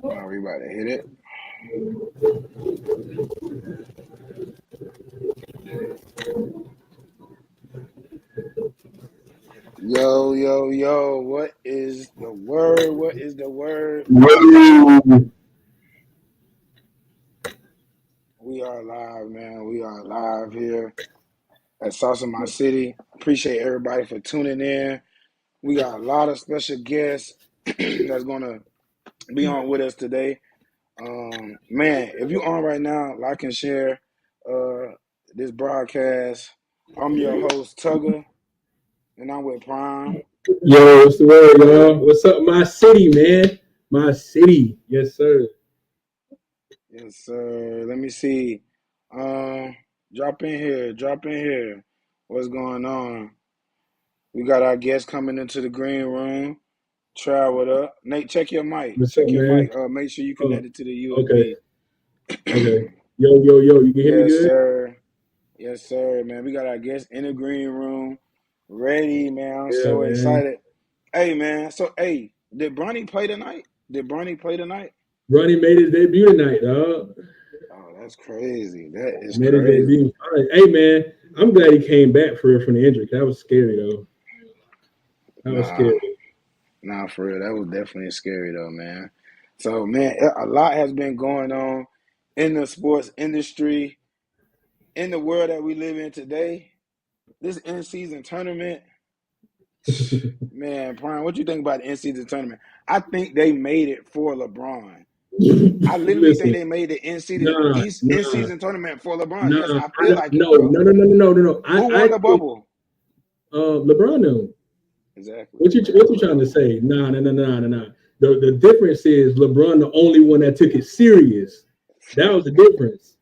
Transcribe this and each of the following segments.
Oh, we about to hit it. Yo, yo, yo, what is the word? What is the word? We are live, man. We are live here at Sauce My City. Appreciate everybody for tuning in. We got a lot of special guests that's going to be on with us today. Man, if you're on right now, like and share this broadcast. I'm your host, Tugga, and I'm with Prime. Yo, what's the word, y'all? What's up, my city, man? My city, yes, sir. Yes, sir. Let me see. Drop in here. Drop in here. What's going on? We got our guests coming into the green room. Try what up. Nate, check your mic. What's up, Check your man? mic. Make sure you Oh, connected to the okay, USB. okay. Yo, you can hear me Yes, good? sir. Yes, sir, man. We got our guests in the green room. Ready, man. I'm Yeah, so man. excited. Hey, man. So, hey, did Bronny play tonight? Did Bronny play tonight? Ronnie made his debut tonight, dog. Oh, that's crazy. That is Made his crazy. debut. All right. Hey, man, I'm glad he came back for real from the injury. That was scary, though. That was Nah, scary. nah, for real. That was definitely scary, though, man. So, man, a lot has been going on in the sports industry, in the world that we live in today. This in-season tournament, man, Brian, what you think about the in-season tournament? I think they made it for LeBron. I literally think Listen, they made the nah, nah, in-season tournament for LeBron. Yes, nah. I feel like it, No, bro. no, no, no, no, no, no. Who I won the think bubble? LeBron knew. Exactly, What you trying to say? Nah, nah, nah, nah, nah, nah. The difference is LeBron the only one that took it serious. That was the difference.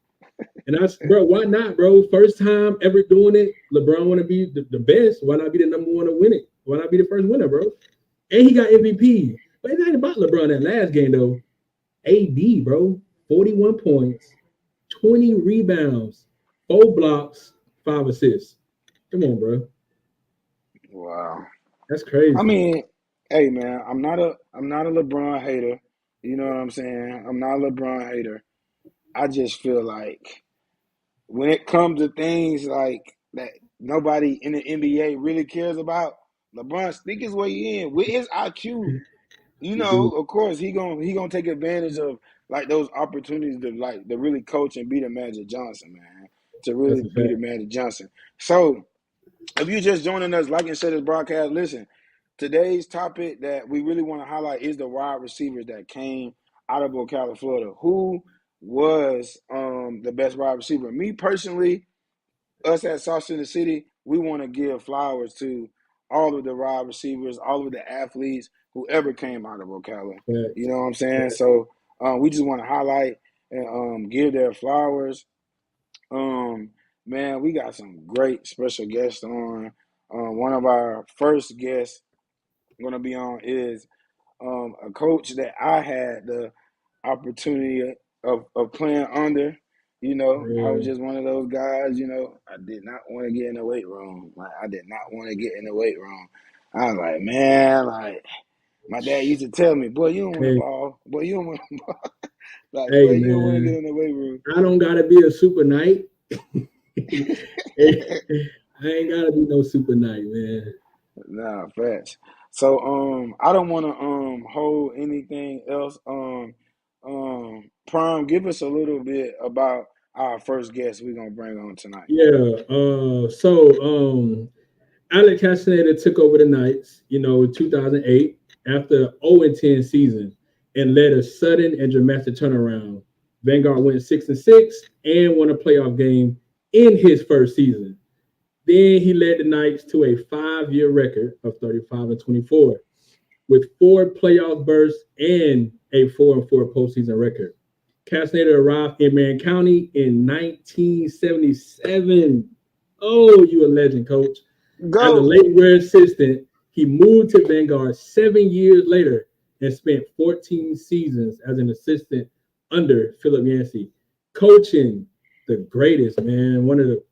And bro, why not, bro? First time ever doing it. LeBron want to be the best. Why not be the number one to win it? Why not be the first winner, bro? And he got MVP. But it ain't about LeBron that last game though. AD, bro, 41 points, 20 rebounds, 4 blocks, 5 assists. Come on, bro. Wow. That's I crazy. mean, hey man, I'm not a LeBron hater. You know what I'm saying? I'm not a LeBron hater. I just feel like when it comes to things like that nobody in the NBA really cares about, LeBron sneak his way in with his IQ. You You know, do. of course, he gonna take advantage of like those opportunities to really coach and beat a Magic Johnson, man. To That's really a beat a fact. Magic Johnson. So if you just joining us, like and share this broadcast, listen. Today's topic that we really want to highlight is the wide receivers that came out of Ocala, Florida. Who was the best wide receiver? Me personally, us at Sauce in the City, we want to give flowers to all of the wide receivers, all of the athletes, whoever came out of Ocala. You Facts. know what I'm saying? So we just want to highlight and give their flowers. Um, Man, we got some great special guests on. One of our first guests going to be on is a coach that I had the opportunity of playing under. You know, I was Real. just one of those guys, I did not want to get in the weight room. Like, I did not want to get in the weight room. I was like, man, like, my dad used to tell me, boy, you don't want to Hey, ball. Boy, you don't want to ball. Like, boy, hey, you don't want to get man. in the weight room. I don't gotta be a super knight. I ain't gotta be no super knight, man. Nah, facts. So I don't want to hold anything else. Prime, give us a little bit about our first guest we're gonna bring on tonight. Yeah. Alec Castaneda took over the Knights, 2008 after 0-10 season and led a sudden and dramatic turnaround. Vanguard went 6-6 and won a playoff game in his first season. Then he led the Knights to a 5-year record of 35-24 with 4 playoff berths and a 4-4 postseason record. Castaneda arrived in Marion County in 1977. Oh, you a legend, coach. As a Go. late assistant, he moved to Vanguard 7 years later and spent 14 seasons as an assistant under Philip Yancey, coaching the greatest, man. One of the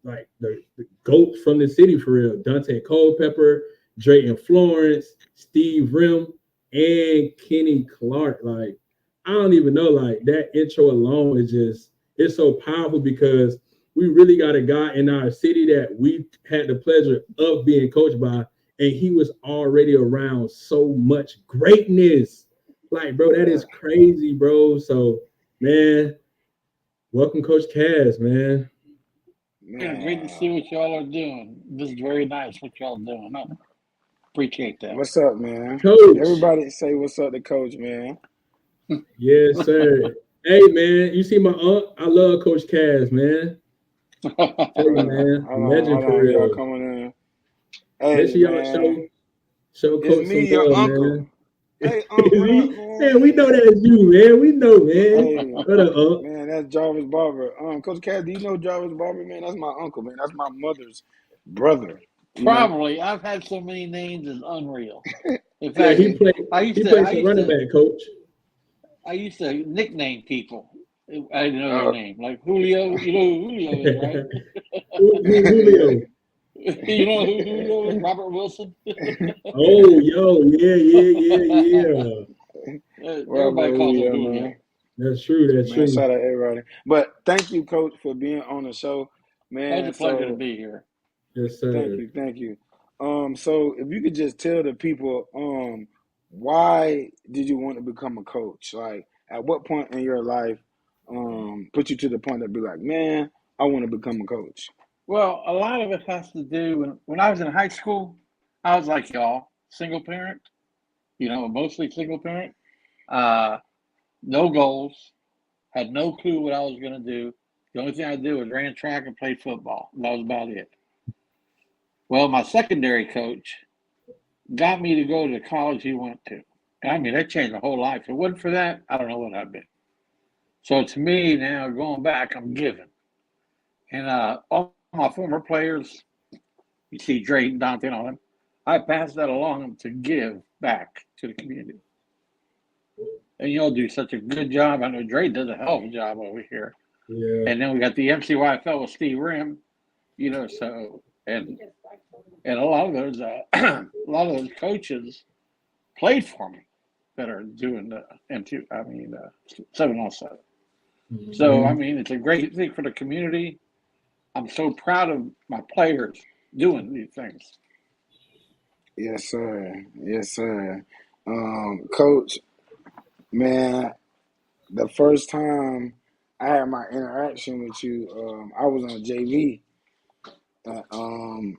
GOATs from the city for real. Dante Culpepper, Drayton Florence, Steve Rim, and Kenny Clark. Like, I don't even know, like that intro alone is just it's so powerful because we really got a guy in our city that we had the pleasure of being coached by, and he was already around so much greatness. Like, bro, that Yeah, is crazy, bro. So, man, welcome, Coach Cass, man. Great to see man. what y'all are doing. This is very nice what y'all doing. I appreciate that. What's up, man? Coach. Everybody say what's up to Coach, man. Yes, sir. Hey, man, you see my aunt? I love Coach Cass, man. Tell you, man, legend Hold for on, y'all real. coming in. Make Hey, sure y'all man, show it's Coach me, some your love, uncle. man. Hey, Unc, Is what up, he? Man, we know man? that is you, man. We know, man. Hey, What up, Unc? man, that's Jarvis Barber. Coach Cass, do you know Jarvis Barber, man? That's my uncle, man. That's my mother's brother. You know. Probably. I've had so many names it's unreal. In Yeah, fact, he played some running back, Coach. I used to nickname people. I didn't know their Uh, name. Like Julio, you know who Julio is, right? yeah. Julio? You know who Julio is? Robert Wilson. Oh, yo, yeah. Robert Everybody calls him Julio, man. Julio. That's true. That's Man, true. shout out everybody. But thank you, Coach, for being on the show, Always man. a pleasure to So be here. Yes, thank sir. you, thank you. So if you could just tell the people, why did you want to become a coach? Like, at what point in your life, put you to the point that be like, man, I want to become a coach. Well, a lot of it has to do when I was in high school, I was like y'all, single parent, mostly single parent. Uh, no goals, had no clue what I was going to do. The only thing I did was ran track and played football. That was about it. Well, my secondary coach got me to go to the college he went to. And I mean, that changed my whole life. If it wasn't for that, I don't know what I'd been. So to me now, going back, I'm giving. And all my former players, you see Dre and Dante and all them, I passed that along to give back to the community. And y'all do such a good job. I know Dre does a hell of a job over here. Yeah. And then we got the MCYFL with Steve Rim, so and a lot of those coaches played for me that are doing the M2, 7-on-7. So I Mhm. mean, it's a great thing for the community. I'm so proud of my players doing these things. Yes, sir. Yes, sir. Coach, man, the first time I had my interaction with you, I was on JV. And,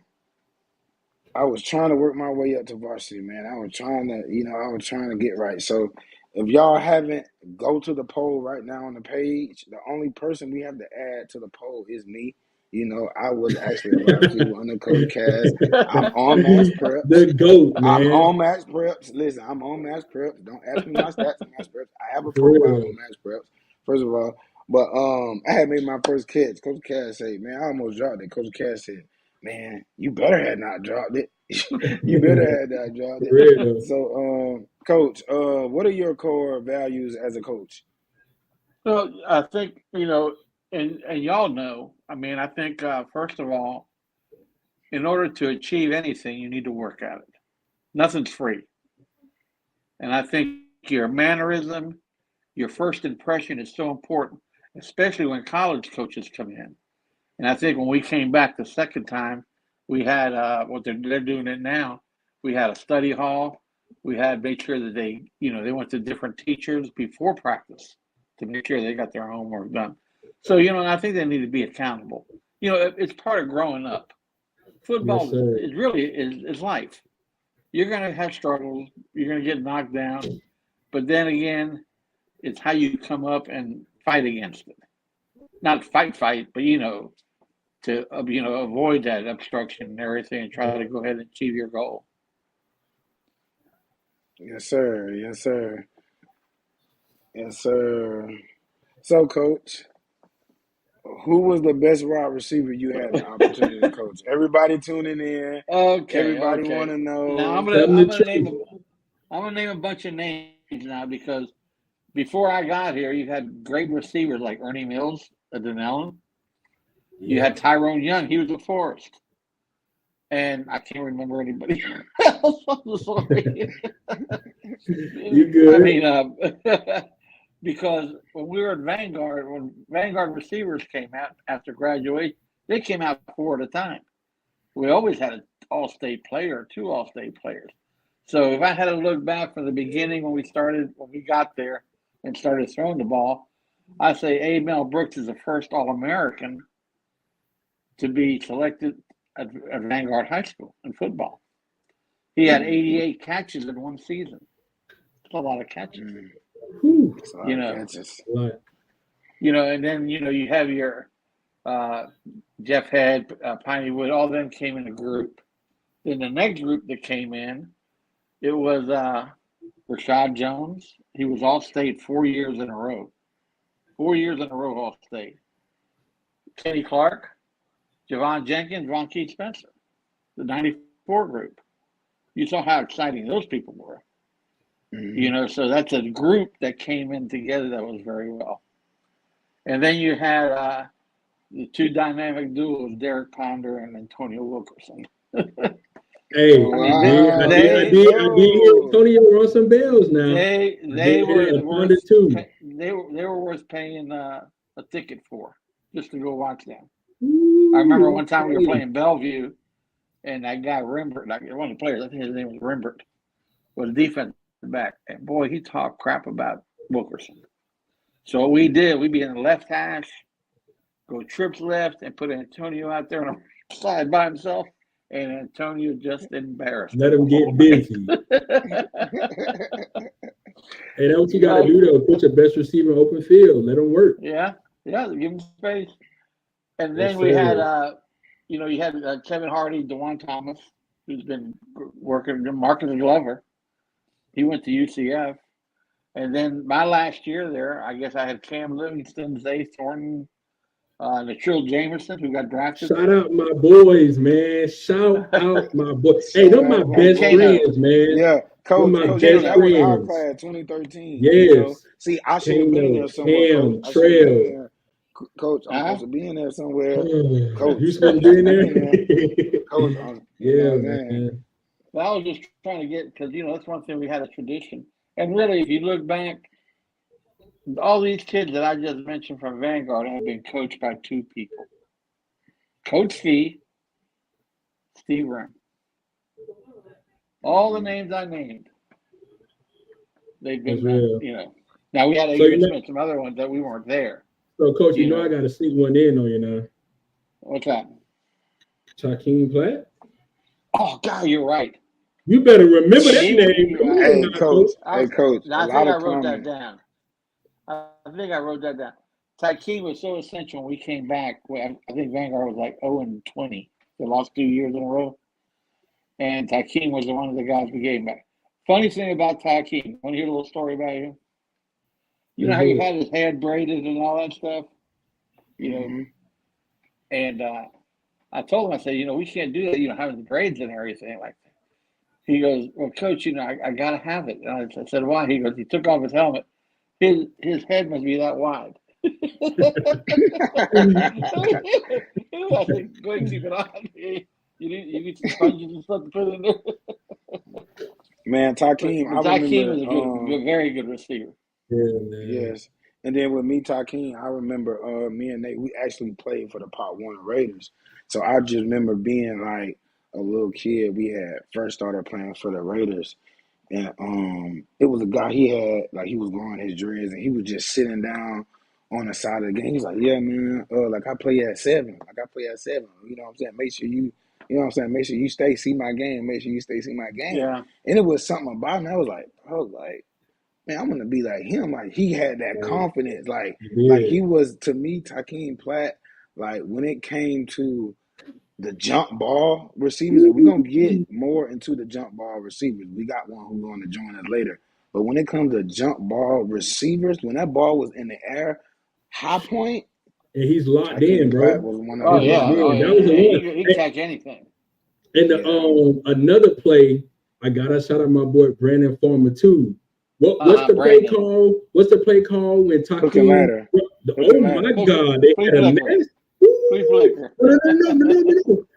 I was trying to work my way up to varsity, man. I was trying to get right. So if y'all haven't, go to the poll right now on the page. The only person we have to add to the poll is me. I was actually a wide receiver under Coach Cass. I'm on Max Preps. The GOAT, I'm man. on Max Preps. Listen, I'm on Max Preps. Don't ask me my stats on Max Preps. I have a For profile real. on Max Preps, first of all. But I had made my first catch. Coach Cass said, man, I almost dropped it. Coach Cass said, man, you better had not dropped it. You better had not dropped For it. real. So, Coach, what are your core values as a coach? Well, I think and y'all know. I mean, I think first of all, in order to achieve anything, you need to work at it. Nothing's free, and I think your mannerism, your first impression is so important, especially when college coaches come in. And I think when we came back the second time, we had what they're doing it now. We had a study hall. We had made sure that they went to different teachers before practice to make sure they got their homework done. So I think they need to be accountable. It's part of growing up. Yes, Football sir. is really is life. You're gonna have struggles. You're gonna get knocked down, but then again, it's how you come up and fight against it. Not fight, but to avoid that obstruction and everything and try to go ahead and achieve your goal. Yes, sir. Yes, sir. Yes, sir. So, Coach, who was the best wide receiver you had the opportunity to coach? Everybody tuning in. Everybody want Okay. to Now know. Tell them the truth. I'm gonna name a bunch of names now because before I got here, you had great receivers like Ernie Mills at Denellen. You Yep. had Tyrone Young, he was at Forest. and I can't remember anybody else. I'm sorry. You good? I mean, because when we were at Vanguard, when Vanguard receivers came out after graduation, they came out 4 at a time. We always had an all-state player, 2 all-state players. So if I had to look back from the beginning when we got there and started throwing the ball, I say A. Mel Brooks is the first All-American to be selected at Vanguard High School in football. He had 88 catches in one season. That's a lot of catches. You know, and then you have your Jeff Head, Piney Wood, all of them came in a group. Then the next group that came in, it was Rashad Jones. He was All-State 4 years in a row. 4 years in a row All-State. Kenny Clark, Javon Jenkins, Ron Keith Spencer. The 94 group. You saw how exciting those people were. So that's a group that came in together that was very well. And then you had the 2 dynamic duos, Derek Ponder and Antonio Wilkerson. Hey, I did Antonio run some bells now. They were worth paying a ticket for just to go watch them. I remember one time we were playing Bellevue, and that guy Rembert, one of the players, I think his name was Rembert, was a defensive back, and boy, he talked crap about Wilkerson. So what we did, we'd be in the left hash, go trips left, and put Antonio out there on the side by himself. And Antonio just embarrassed. Let him get busy. Hey, that's what you got to do, though. Put your best receiver in open field. Let him work. Yeah, give him space. And then we had, you had Kevin Hardy, DeJuan Thomas, who's been working, Marcus Glover. He went to UCF. And then my last year there, I guess I had Cam Livingston, Zay Thornton, Latrell Jamerson, who got drafted. Shout out my boys, man. Shout out my boys. Hey, they're my best friends, man. Yeah, Coach, that was our class, 2013. Yes. See, I should have been there somewhere. Coach, I'm supposed to be in there somewhere. Coach, you supposed to be in there? Coach, man. Well, I was just trying to get, because, that's one thing we had a tradition. And really, if you look back, all these kids that I just mentioned from Vanguard have been coached by 2 people. Coach Fee, Steve Rim. All the names I named, they've been, Now, we had some other ones that we weren't there. So, Coach, I got to sneak one in on you now. What's that? Shaquem Platt? Oh, God, you're right. You better remember that name. Hey, Coach. I think I wrote that down. Tykeem was so essential when we came back. I think Vanguard was like 0-20. They lost 2 years in a row. And Tykeem was one of the guys we gave back. Funny thing about Tykeem, want to hear a little story about him? You know how he had his head braided and all that stuff? And I told him, I said, we can't do that, having the braids and everything like that. He goes, well, Coach, I got to have it. And I said, why? He goes, he took off his helmet. His head must be that wide. I said, go ahead and keep it on. You need some sponges and stuff to put in there. Man, Tykeem, Tykeem is a very good receiver. Yeah, man. Yes. And then with me, Tykeem, I remember me and Nate, we actually played for the Pop Warner Raiders. So I just remember being like a little kid. We had first started playing for the Raiders. And it was a guy, he was growing his dreads, and he was just sitting down on the side of the game. He's like, yeah, man, I play at 7. You know what I'm saying? Make sure make sure you stay, see my game. Make sure you stay, see my game. Yeah. And it was something about him. I was like, man, I'm going to be like him. Like, he had that confidence. Like he was, to me, Tykeem Platt, like, when it came to the jump ball receivers, and we're going to get more into the jump ball receivers. We got one who's going to join us later. But when it comes to jump ball receivers, when that ball was in the air, high point, and he's locked in, bro. Was one of That was the one. He can catch anything. And another play, I gotta shout out my boy Brandon Farmer too. What's the play called? What's the play called when Tykeem? Oh my God, they had a mess. Flea Flicker. No.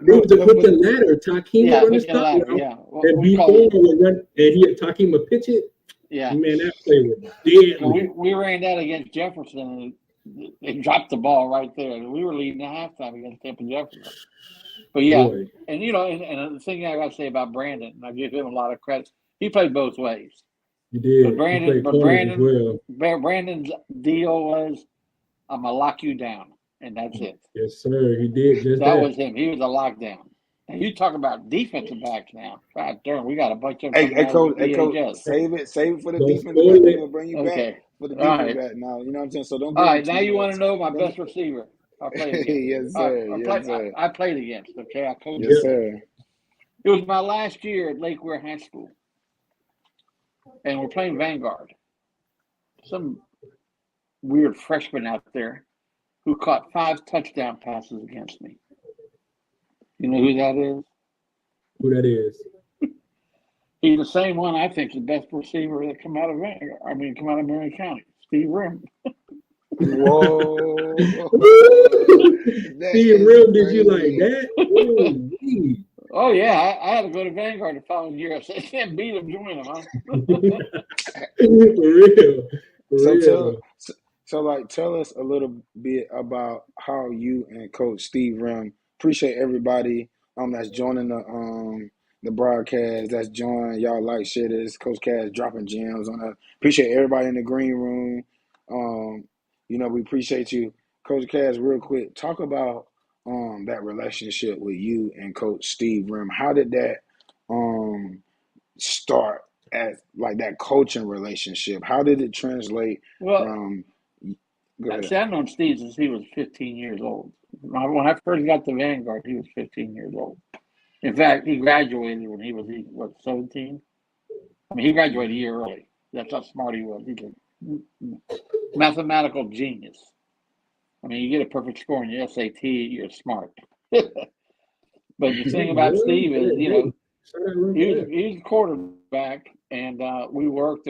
It was to put the ladder. Takeem Yeah, would run the push the stop ladder. route, Yeah, and we call B4 it. would run, and Takeem would pitch it. Yeah, Man, that play was and deadly. we ran that against Jefferson, and they dropped the ball right there. We were leading at halftime against Tampa Jefferson. But yeah, Boy, and and the thing I got to say about Brandon, and I give him a lot of credit. He played both ways. you did. But He played corners as well. Brandon's deal was, I'm gonna lock you down, and that's it. Yes, sir. He did just That that. was him. He was a lockdown. And you talk about defensive backs now. God darn, we got a bunch of them Hey, coming out of the coach, VHS. save it for the Don't defensive spoil back. We're it. gonna bring you back Okay. for the All defensive right. back now. You know what I'm saying? So don't All give right. him Now too you want much. to know my Don't- best receiver I played against. yes, sir. Yes, sir. I played against. Okay, I coached. Yes, sir. It was my last year at Lakewood High School, and we're playing Vanguard. Some weird freshman out there who caught 5 touchdown passes against me. You know who that is? Who that is? He's the same one I think is the best receiver that come out of Marion County, Steve Rim. Whoa. Steve Rim did you like that? Ooh, Oh yeah, I had to go to Vanguard the following year. I said, can't beat him, join him, huh? For real. Tell us a little bit about how you and Coach Steve Rim. Appreciate everybody that's joining the broadcast. That's joining. Y'all like shit. This Coach Cass dropping gems on us. Appreciate everybody in the green room. We appreciate you, Coach Cass. Real quick, talk about that relationship with you and Coach Steve Rim. How did that start as like that coaching relationship? How did it translate from? Go ahead. See, I've known Steve since he was 15 years old. When I first got to Vanguard, he was 15 years old. In fact, he graduated when he was 17. I mean, he graduated a year early. That's how smart he was. He's a mathematical genius. I mean, you get a perfect score in your SAT, you're smart. But the thing about Steve is, he was a quarterback, and we worked.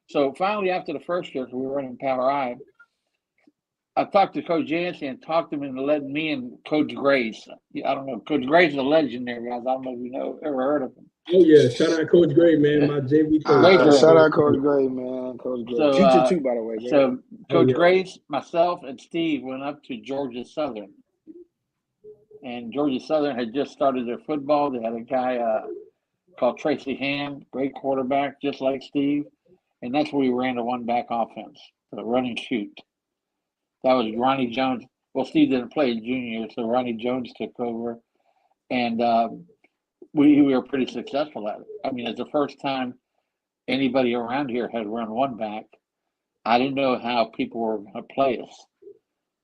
So finally, after the first year, we were running Power I, I talked to Coach Yancey and talked him into letting me and Coach Grace. I don't know. Coach Grace is a legendary, guys. I don't know if you ever heard of him. Oh yeah, shout out Coach Gray, man. My JV coach. Shout out Coach Gray, man. Coach Gray. So, Teacher too, by the way. So Coach Grace, myself, and Steve went up to Georgia Southern. And Georgia Southern had just started their football. They had a guy called Tracy Hand, great quarterback, just like Steve. And that's where we ran the one-back offense, the run and shoot. That was Ronnie Jones. Well, Steve didn't play junior, so Ronnie Jones took over. And we were pretty successful at it. I mean, it's the first time anybody around here had run one back. I didn't know how people were going to play us.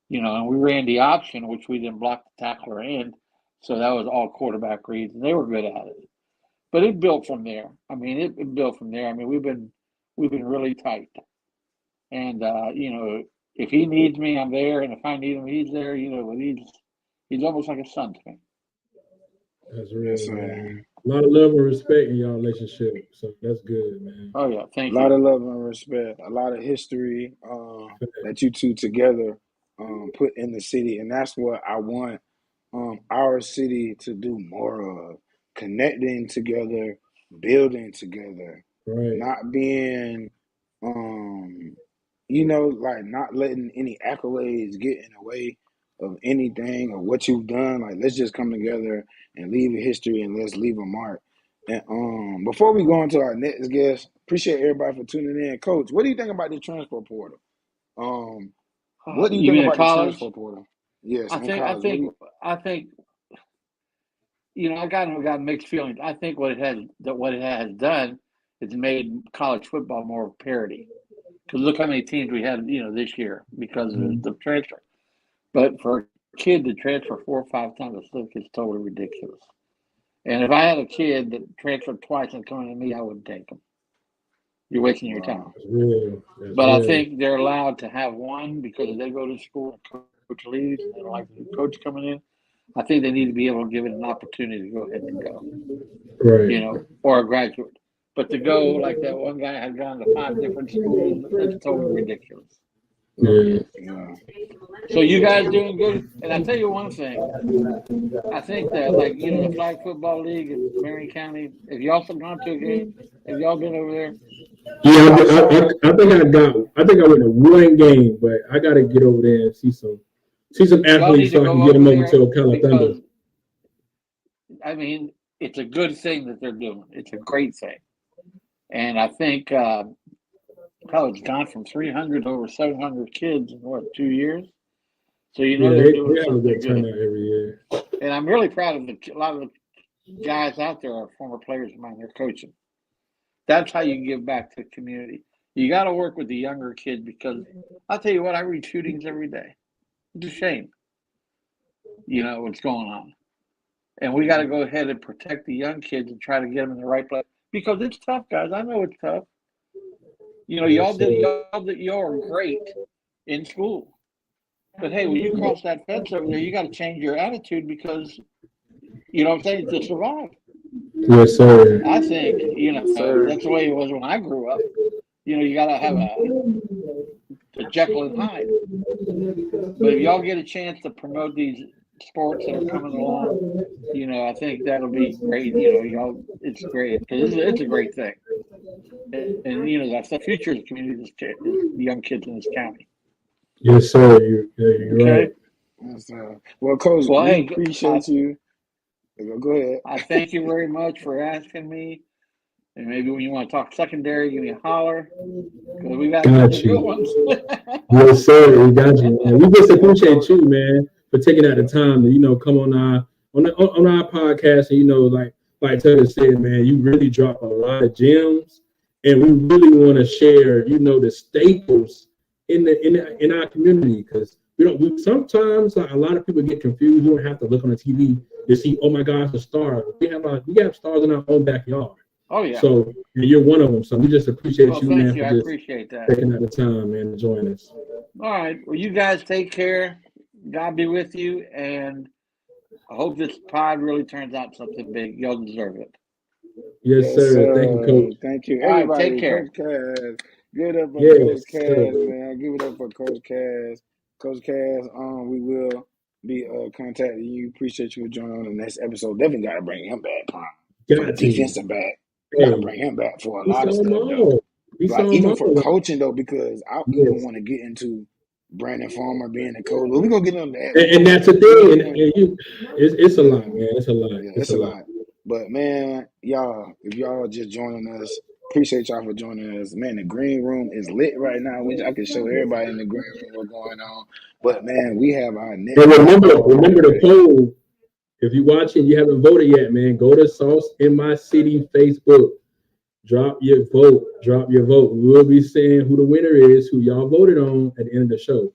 And we ran the option, which we didn't block the tackler in. So that was all quarterback reads, and they were good at it. But it built from there. I mean, it built from there. I mean, we've been really tight. And, if he needs me, I'm there. And if I need him, he's there. But he's almost like a son to me. That's real, man. A lot of love and respect in y'all relationship. So that's good, man. Oh, yeah. Thank you. A lot of love and respect. A lot of history that you two together put in the city. And that's what I want our city to do more of. Connecting together, building together. Right. Not being, not letting any accolades get in the way of anything or what you've done. Like, let's just come together and leave a history and let's leave a mark. And before we go into our next guest, appreciate everybody for tuning in. Coach, what do you think about the transfer portal? What do you think about the transfer portal? Yes, I think I got mixed feelings. I think what it has done is made college football more parity. Because look how many teams we had, this year because of the transfer. But for a kid to transfer 4 or 5 times a stick is totally ridiculous. And if I had a kid that transferred twice and coming to me, I wouldn't take him. You're wasting your time. But I think they're allowed to have one because if they go to school and coach leaves and they don't like the coach coming in, I think they need to be able to give it an opportunity to go ahead and go. Right. Or a graduate. But to go like that one guy had gone to 5 different schools, that's totally ridiculous. Yeah. Yeah. So you guys doing good? And I tell you one thing, I think that like the flag football league in Marion County. Have y'all gone to a game? Have y'all been over there? Yeah, I saw. I think I went to one game, but I got to get over there and see some Y'all need athletes to so I can go get them over over to there Ocala Thunder. because I mean it's a good thing that they're doing. It's a great thing, and I think it's gone from 300 to over 700 kids in what 2 years. So Yeah, they're doing they have a something good good, turnout every year. and I'm really proud of a lot of the guys out there are former players of mine. They're coaching. That's how you give back to the community. You got to work with the younger kids because I'll tell you what, I read shootings every day. It's a shame, what's going on. And we got to go ahead and protect the young kids and try to get them in the right place because it's tough, guys. I know it's tough. Y'all are great in school. But hey, when you cross that fence over there, you got to change your attitude because, you know what I'm saying, to survive. Yes, sir. I think, Yes, sir. that's the way it was when I grew up. You got to have a Jekyll and Hyde. But if y'all get a chance to promote these sports that are coming along, I think that'll be great. It's great because it's a great thing. And that's the future of the community, is the young kids in this county. Yes, sir. You're Okay. right. Yes, sir. Well, Coach, Well, we hey, appreciate you. Go ahead. I thank you very much for asking me. And maybe when you want to talk secondary, give me a holler because we got Got some good you. ones. Yes, sir. We got you, man. We just appreciate you, man, for taking out the time to come on our podcast and like Tugga said, man, you really drop a lot of gems, and we really want to share the staples in our community because sometimes like, a lot of people get confused. You don't have to look on the TV to see, oh my gosh, a star. We have stars in our own backyard. Oh yeah. So and you're one of them. So we just appreciate you, thank man, you. for I just appreciate that. taking out the time, man, to join us. All right. Well, you guys take care. God be with you, and I hope this pod really turns out something big. Y'all deserve it. Yes, sir. Thank you, Coach. Thank you, All right, everybody. take care. Coach Cass. Give it up for Yes, Coach Cass, sir. man. Give it up for Coach Cass. Coach Cass, we will be contacting you. Appreciate you for joining on the next episode. Definitely got to bring him back, Prime. For the defensive back. We got to bring him back for a lot of stuff, though. Like, even for coaching, though, because I even want to get into Brandon Farmer being a coach. But we're going to get into that. And that's the thing. It's a lot, man. It's a lot. Yeah, it's a lot. But, man, y'all, if y'all just joining us, appreciate y'all for joining us. Man, the green room is lit right now. I can show everybody in the green room what's going on. But, man, we have our next. And remember the poll. If you're watching, you haven't voted yet, man. Go to Sauce in My City Facebook. Drop your vote. We'll be saying who the winner is, who y'all voted on at the end of the show.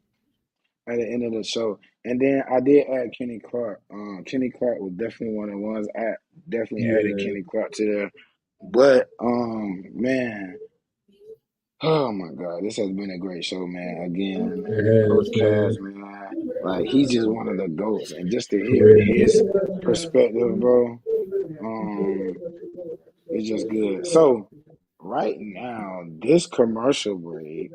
And then I did add Kenny Clark. Kenny Clark was definitely one of the ones. I definitely added Kenny Clark to there. But man, oh my God, this has been a great show, man. Again, Coach Cass, man, like he's just one of the GOATs, and just to hear his perspective, bro, it's just good. So right now, this commercial break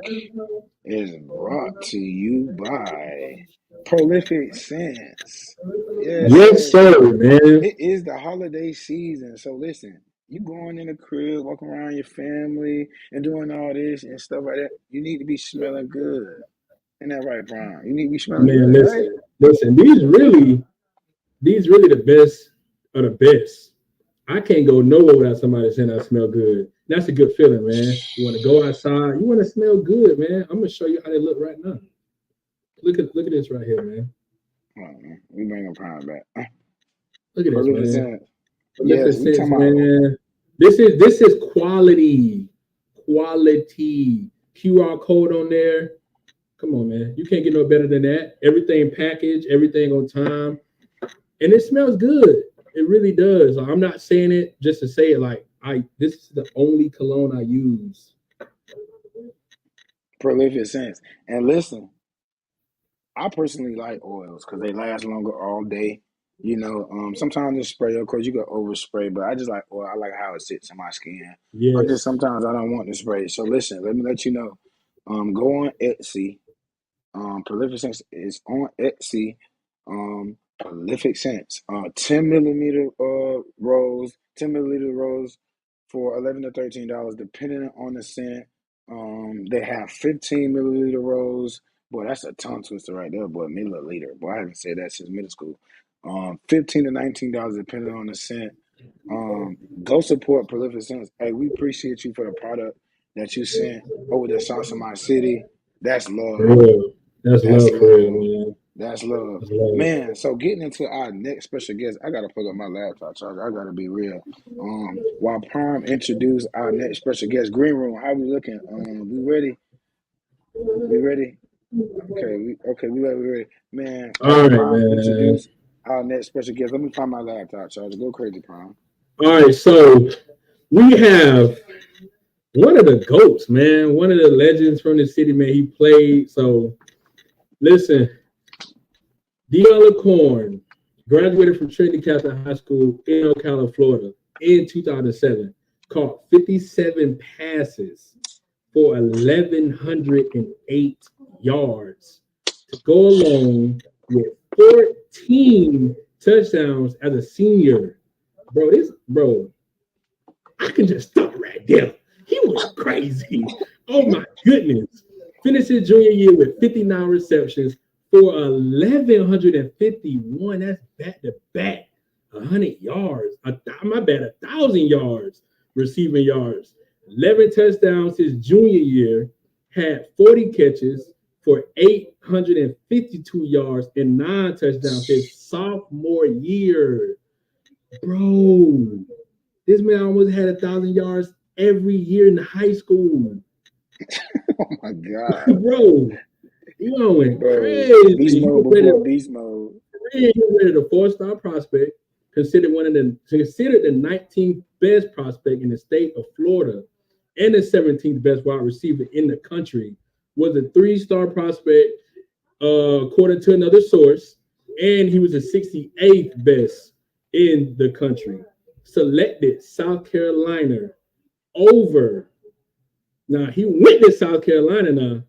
is brought to you by Prolific Sense. Yes, sir, man. It is the holiday season. So listen, you going in the crib, walking around your family and doing all this and stuff like that, you need to be smelling good. Isn't that right, Brian? You need to be smelling good, right? Listen, these really the best of the best. I can't go nowhere without somebody saying I smell good. That's a good feeling, man. You want to go outside, you want to smell good, man. I'm gonna show you how they look right now. Look at this right here, man. Oh, man. We bring a Prime back. Look at this, man. Yes, we talking man. This is quality. QR code on there. Come on, man. You can't get no better than that. Everything packaged, everything on time, and it smells good. It really does. I'm not saying it just to say it. Like this is the only cologne I use. Prolific Sense. And listen, I personally like oils because they last longer all day. Sometimes the spray, of course, you can overspray, but I just like oil. I like how it sits in my skin. Yes. Or just sometimes I don't want to spray. So listen, let me let you know. Go on Etsy Prolific Sense is on Etsy. Prolific Sense. 10 milliliter rolls, 10 milliliter rolls for $11 to $13, depending on the scent. They have 15 milliliter rolls. Boy, that's a tongue twister right there, boy. Milliliter. Boy, I haven't said that since middle school. $15 to $19 depending on the scent. Go support Prolific Sense. Hey, we appreciate you for the product that you sent over to Sauce in My City. That's For love. real. That's That's love for real, love. man. That's love. That's love. Man, so getting into our next special guest, I gotta plug up my laptop charger. I gotta be real. While Prime introduce our next special guest, Green Room, how we looking? We ready? We ready? We ready. Man, All as right, Prime man. introduce our next special guest, let me find my laptop charger. Go crazy, Prime. All right, so we have one of the GOATs, man. One of the legends from the city, man. He played. So listen, Dion Lecorn graduated from Trinity Catholic High School in Ocala, Florida in 2007. Caught 57 passes for 1,108 yards to go along with 14 touchdowns as a senior. Bro, I can just stop right there. He was crazy. Oh my goodness. Finished his junior year with 59 receptions for 1,151. That's back to back. 100 yards. My bad, 1,000 yards receiving yards. 11 touchdowns his junior year. Had 40 catches for 852 yards and 9 touchdowns his sophomore year. Bro, this man almost had 1,000 yards every year in high school. Oh my God. Bro, Dion went Bro, crazy. beast He mode was rated, before beast mode. he was rated a 4-star prospect, considered the 19th best prospect in the state of Florida, and the 17th best wide receiver in the country. Was a 3-star prospect, according to another source, and he was the 68th best in the country. Selected South Carolina over. Now he went to South Carolina. Now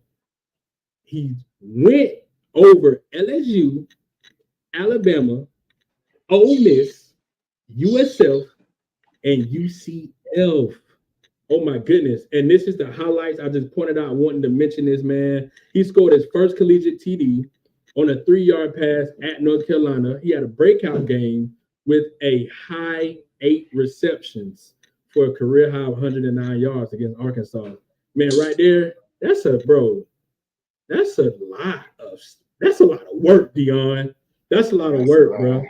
he went over LSU, Alabama, Ole Miss, USF, and UCF. Oh my goodness. And this is the highlights I just pointed out, wanting to mention this, man. He scored his first collegiate TD on a 3-yard pass at North Carolina. He had a breakout game with a high 8 receptions for a career high of 109 yards against Arkansas. Man, right there, that's a lot of work, Dion. That's a lot of work, bro.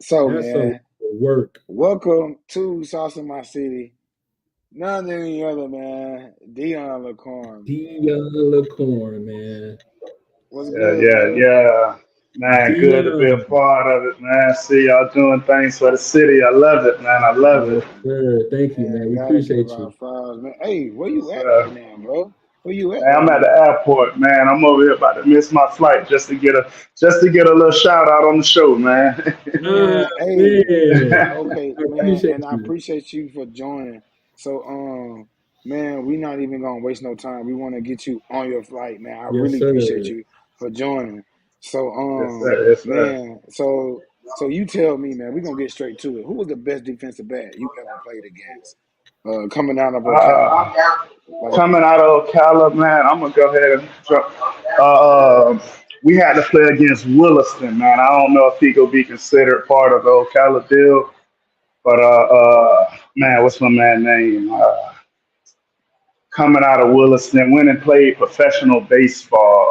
So, that's man, a lot of work. Welcome to Sauce in My City. None any other, man. Dion Lecorn. Dion Lecorn, man. What's good, man? Yeah. Man, good to be a part of it, man. See y'all doing things for the city. I love it, man. I love it. Sir. Thank you, man. We Gotta appreciate give our you. flowers, man. Hey, where you Yes, at right now, bro? Where you at Man, I'm right at the now? airport, man. I'm over here about to miss my flight just to get a little shout out on the show, man. Man, hey, Man. okay, I man, appreciate and I you. appreciate you for joining. So, man, we not even gonna waste no time. We want to get you on your flight, man. I Yes, really appreciate sir. you for joining. So, Yes, sir. Yes, sir. man, so you tell me, man. We're gonna get straight to it. Who was the best defensive back you ever played against? Coming out of Ocala, like, Coming out of Ocala, man, I'm gonna go ahead and jump. We had to play against Williston, man. I don't know if he could be considered part of the Ocala deal, but man, what's my man name? Coming out of Williston, went and played professional baseball.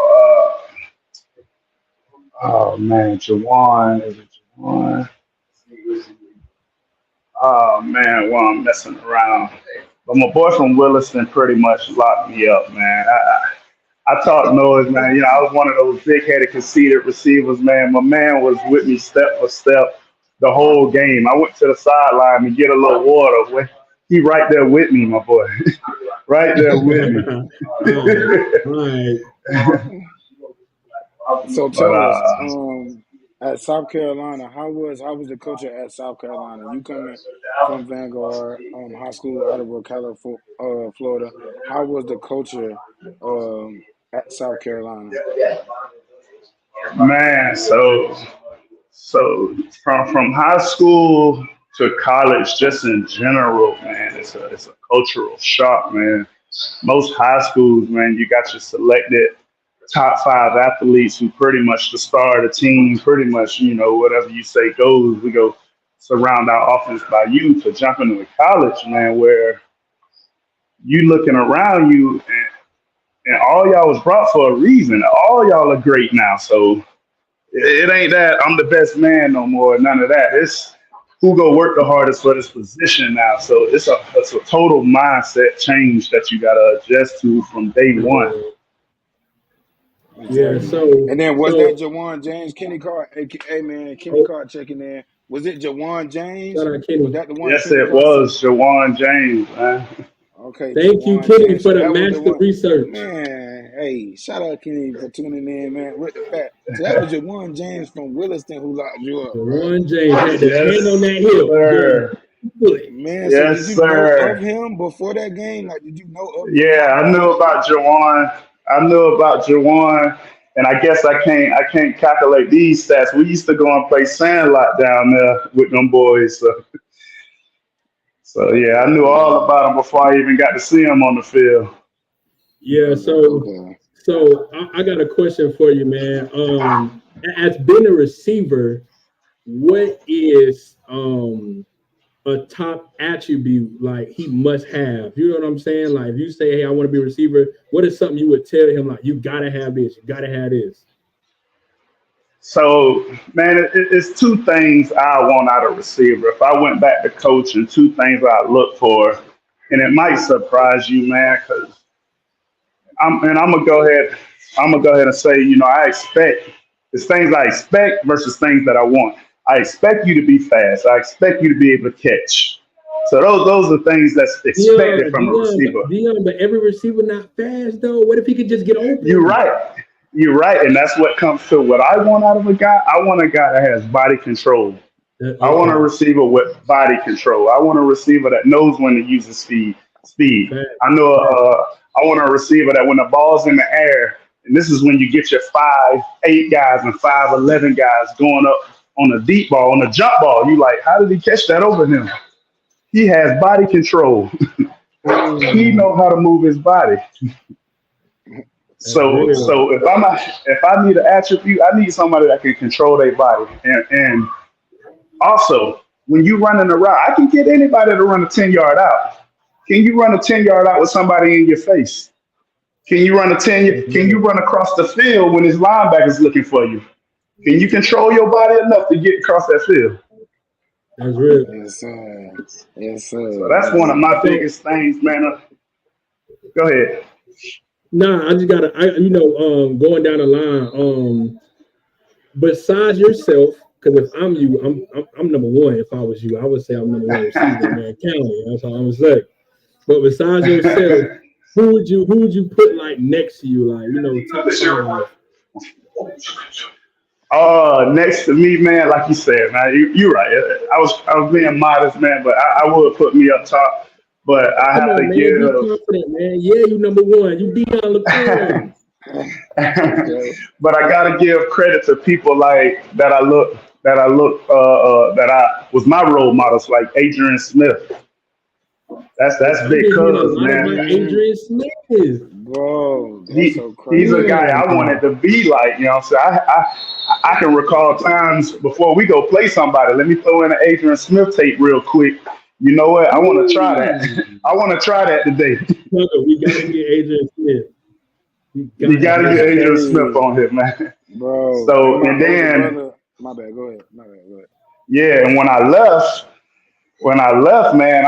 Oh man, Jawan, is it Jawan? Oh man, well I'm messing around. But my boy from Williston pretty much locked me up, man. I talk noise, man. You know, I was one of those big-headed, conceited receivers, man. My man was with me step for step the whole game. I went to the sideline to get a little water. He right there with me, my boy. Right there with me. Right. so But tell us, at South Carolina, how was the culture at South Carolina? You coming from Vanguard High School out of Ocala, Florida. How was the culture? at South Carolina? Man, so from high school to college, just in general, man, it's a cultural shock, man. Most high schools, man, you got your selected top five athletes who pretty much the star of the team, pretty much, whatever you say goes. We go surround our offense by you to jump into college, man, where you looking around you and all y'all was brought for a reason. All y'all are great now. So it ain't that I'm the best man no more. None of that. It's who go work the hardest for this position now. So it's a total mindset change that you gotta adjust to from day one. Yeah. So and then was that Jawan James, Kenny Carr? Hey man, Kenny Carr checking in. Was it Jawan James? Shout out Kenny. Was that the one? Yes, Kenny it Carr was said? Jawan James, man. Okay, Thank you, Jawan Kenny, James. for So the that was the master one. research. Man, hey, shout out Kenny for tuning in, man. With the fact, so that was Jawan James from Williston who locked you up, right? Jawan James had the Yes, hand on that hip. sir. Man, so did Yes, you know of sir. him before that game? Like, did you know of Yeah, Jawan I before knew that game? about Jawan. And I guess I can't calculate these stats. We used to go and play sandlot down there with them boys. So yeah, I knew Okay. all about him before I even got to see him on the field. Yeah. Okay. So I got a question for you, man. As being a receiver, what is a top attribute like he must have? You know what I'm saying? Like if you say, hey, I want to be a receiver, what is something you would tell him like you gotta have this, you gotta have this? So man, it's two things I want out of a receiver. If I went back to coaching, two things I look for, and it might surprise you, man, because I'm gonna go ahead. I'm gonna go ahead and say, I expect it's things I expect versus things that I want. I expect you to be fast. I expect you to be able to catch. So those are things that's expected from a receiver. Dion, but every receiver not fast though. What if he could just get You're open? right. You're right, and that's what comes to what I want out of a guy. I want a guy that has body control. I want a Okay. receiver with body control. I want a receiver that knows when to use his speed. Fact. I know. I want a receiver that when the ball's in the air, and this is when you get your 5'8" guys and 5'11" guys going up on a deep ball, on a jump ball. You like, how did he catch that over him? He has body control. He know how to move his body. That's So real. if I need an attribute, I need somebody that can control their body. And also, when you running a route, I can get anybody to run a 10-yard out. Can you run a 10-yard out with somebody in your face? Can you run a 10? Can you run across the field when his linebacker's looking for you? Can you control your body enough to get across that field? That's real. Yes, sir. Yes, So sir. that's Yes, one of my sir. biggest things, man. Go ahead. Nah, I just gotta going down the line, besides yourself, because if I'm you, I'm number one. If I was you, I would say I'm number one receiver in Marion County. That's all I'm gonna say. But besides yourself, who would you put like next to you, like top five? Next to me, man, like you said, man, you're right. I was being modest, man, but I would put me up top. But I Come have on, to man, be give. confident, man. Yeah, you number one. You Dion Lecorn. Okay. But I gotta give credit to people like that I was my role models, like Adrian Smith. That's I've big been hearing a cuz, lot man. about Mm, Adrian Smith. bro, that's He so he's a guy crazy. I wanted to be like, So I can recall times before we go play somebody. Let me throw in an Adrian Smith tape real quick. You know what? I want to try that. Ooh. I want to try that today. Tugga, we gotta get Adrian Smith. We You gotta got to get get That's him. Adrian Smith crazy, on here, man. bro. Hey, So my and older then brother. My bad. Go ahead. My bad. Go ahead. yeah, and when I left, man,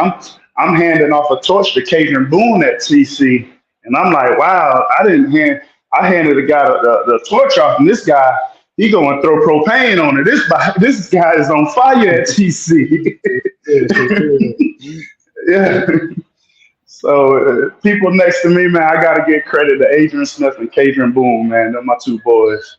I'm handing off a torch to Caden Boone at TC, and I'm like, wow, I handed the guy the torch off, and this guy he going to throw propane on it. This guy is on fire at TC. Yeah, for sure. Yeah. So people next to me, man, I got to give credit to Adrian Smith and Caden Boone, man. They're my two boys.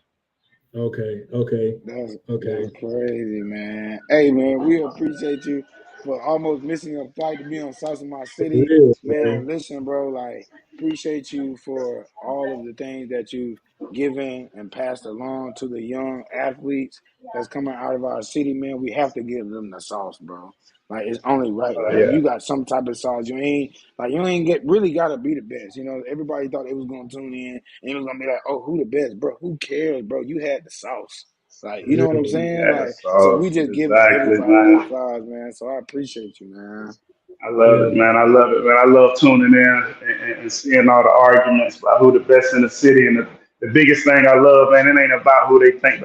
Okay, okay, That's okay. crazy, man. Hey, man, we appreciate you for almost missing a flight to be on Sauce in My For City. real, Man, man. listen, bro, like, appreciate you for all of the things that you've given and passed along to the young athletes that's coming out of our city, man. We have to give them the sauce, bro. Like, it's only right. Like, if Yeah, you got some type of sauce, you ain't get really gotta be the best. You know, everybody thought they was gonna tune in and it was gonna be like, oh, who the best, bro? Who cares, bro? You had the sauce. Like, For you know what I'm real. saying? yeah, Like, that's so we all. just giving Exactly, everybody their man. flowers, man. So I appreciate you, man. I love Yeah, it, man. I love it, man. I love tuning in and seeing all the arguments about who the best in the city. And the biggest thing I love, man, it ain't about who they think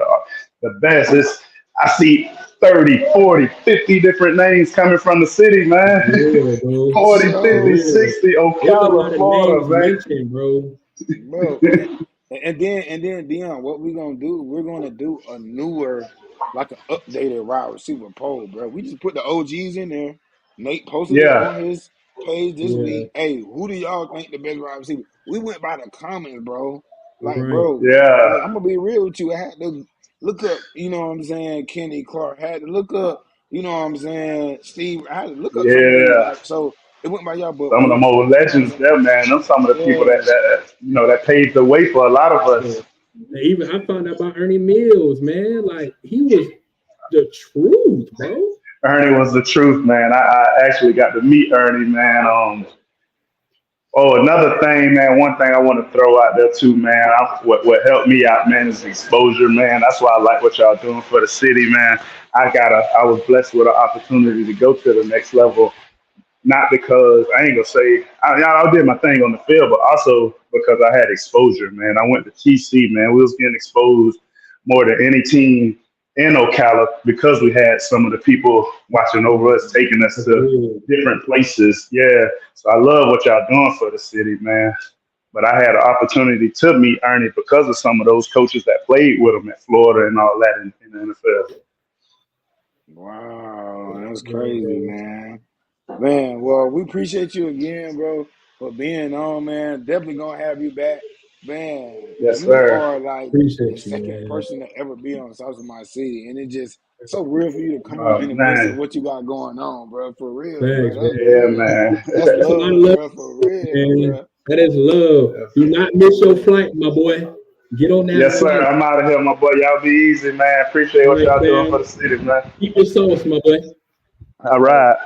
the best. It's I see 30, 40, 50 different names coming from the city, man. for real, bro. 40, For 50, So, real. 60, There's a lot Ocala, of names Florida, mentioned, bro. bro, man. and then Dion, what we gonna do? We're gonna do a newer, like an updated wide receiver poll, bro. We just put the OGs in there. Nate posted it Yeah, on his page this Yeah, week. Hey, who do y'all think the best wide receiver? We went by the comments, bro. Like, right. bro, like, I'm yeah, gonna be real with you. I had to look up, you know what I'm saying, Kenny Clark. I had to look up, you know what I'm saying, Steve. I had to look up some of these, yeah. like, so it went by y'all, but Some of we, them old you know what I'm legends saying? there, man. Them some of the people Yeah. that paved the way for a lot of Yeah. us. And even I found out about Ernie Mills, man. Like he was the truth, bro. Ernie was the truth, man. I actually got to meet Ernie, man. Oh, another thing, man. One thing I want to throw out there too, man. What helped me out, man, is exposure, man. That's why I like what y'all doing for the city, man. I was blessed with an opportunity to go to the next level. Not because I ain't gonna say I did my thing on the field, but also because I had exposure, man. I went to TC, man. We was getting exposed more than any team in Ocala because we had some of the people watching over us, taking us For to real. different places. Yeah. So I love what y'all doing for the city, man. But I had an opportunity to meet Ernie because of some of those coaches that played with him at Florida and all that in the NFL. Wow, that's Yeah, crazy, bro. man. Man, well, we appreciate you again, bro, for being on, man. Definitely gonna have you back. Man, Yes, you sir. are like the Appreciate you, second man. person to ever be on South of My City. And it just so real for you to come on Oh in the midst of man. what you got going on, bro. For real, bro. Thanks, That's man. Yeah, real. man. That's That's a lot of love, love, bro. For real, man. bro. That is love. Do not miss your Yeah. flight, my boy. Get on that Yes, sir. flight. I'm out of here, my boy. Y'all be easy, man. Appreciate All what right, y'all doing for man. the city, man. Keep your sauce, my boy. All All right. right.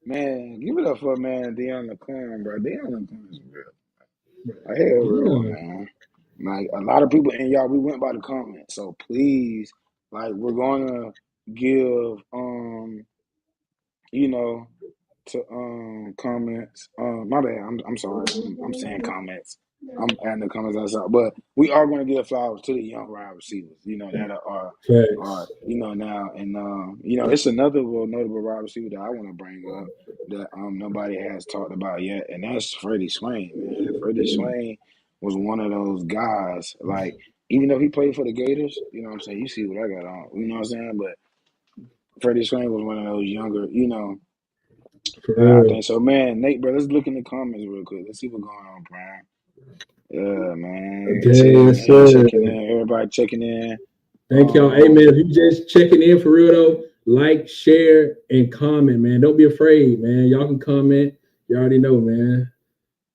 Man, give it up for man Dion Lecorn, bro. Dion Lecorn is real. I hear a real one, Yeah, man. Like a lot of people, and y'all, we went by the comments. So please, like, we're gonna give, you know, to comments. My bad. I'm sorry. I'm saying comments. I'm adding the comments outside, but we are going to give flowers to the young wide receivers. You know that are facts. now, and it's another real notable wide receiver that I want to bring up that nobody has talked about yet, and that's Freddie Swain. Man, Freddie Swain was one of those guys. Like, even though he played for the Gators, you know what I'm saying. You see what I got on. You know what I'm saying, but Freddie Swain was one of those younger, For I real. think so, man. Nate, bro, let's look in the comments real quick. Let's see what's going on, Prime. Yeah, man. Okay, Ted, yes, man, sir. checking in. Everybody checking in. Thank y'all. Hey, man, if you just checking in for real, though, like, share, and comment, man. Don't be afraid, man. Y'all can comment. You already know, man.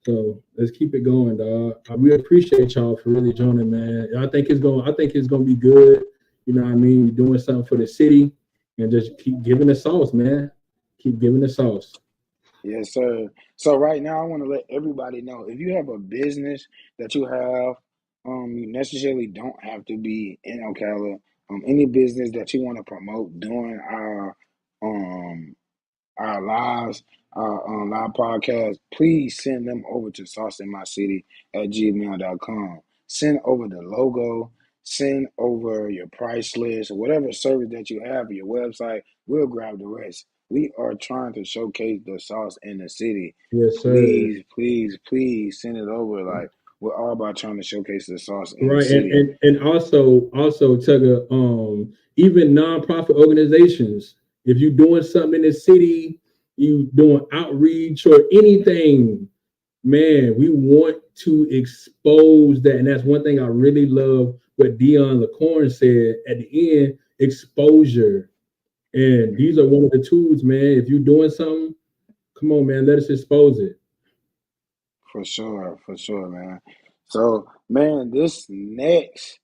So let's keep it going, dog. We appreciate y'all for really joining, man. I think it's gonna be good. You know what I mean? You're doing something for the city, and just keep giving the sauce, man. Keep giving the sauce. Yes, sir. So right now, I want to let everybody know if you have a business that you have, you necessarily don't have to be in Ocala. Any business that you want to promote during um our lives, our live podcast, please send them over to sauceinmycity@gmail.com. Send over the logo, send over your price list, whatever service that you have, your website, we'll grab the rest. We are trying to showcase the sauce in the city. Yes, sir. Please, please, please send it over. Like, we're all about trying to showcase the sauce in the Right, and city. and, and also Tugga, even nonprofit organizations, if you're doing something in the city, you doing outreach or anything, man, we want to expose that. And that's one thing I really love what Dion Lecorn said at the end, exposure. And these are one of the tools, man. If you're doing something, come on, man, let us expose it. For sure, man. So, man, this next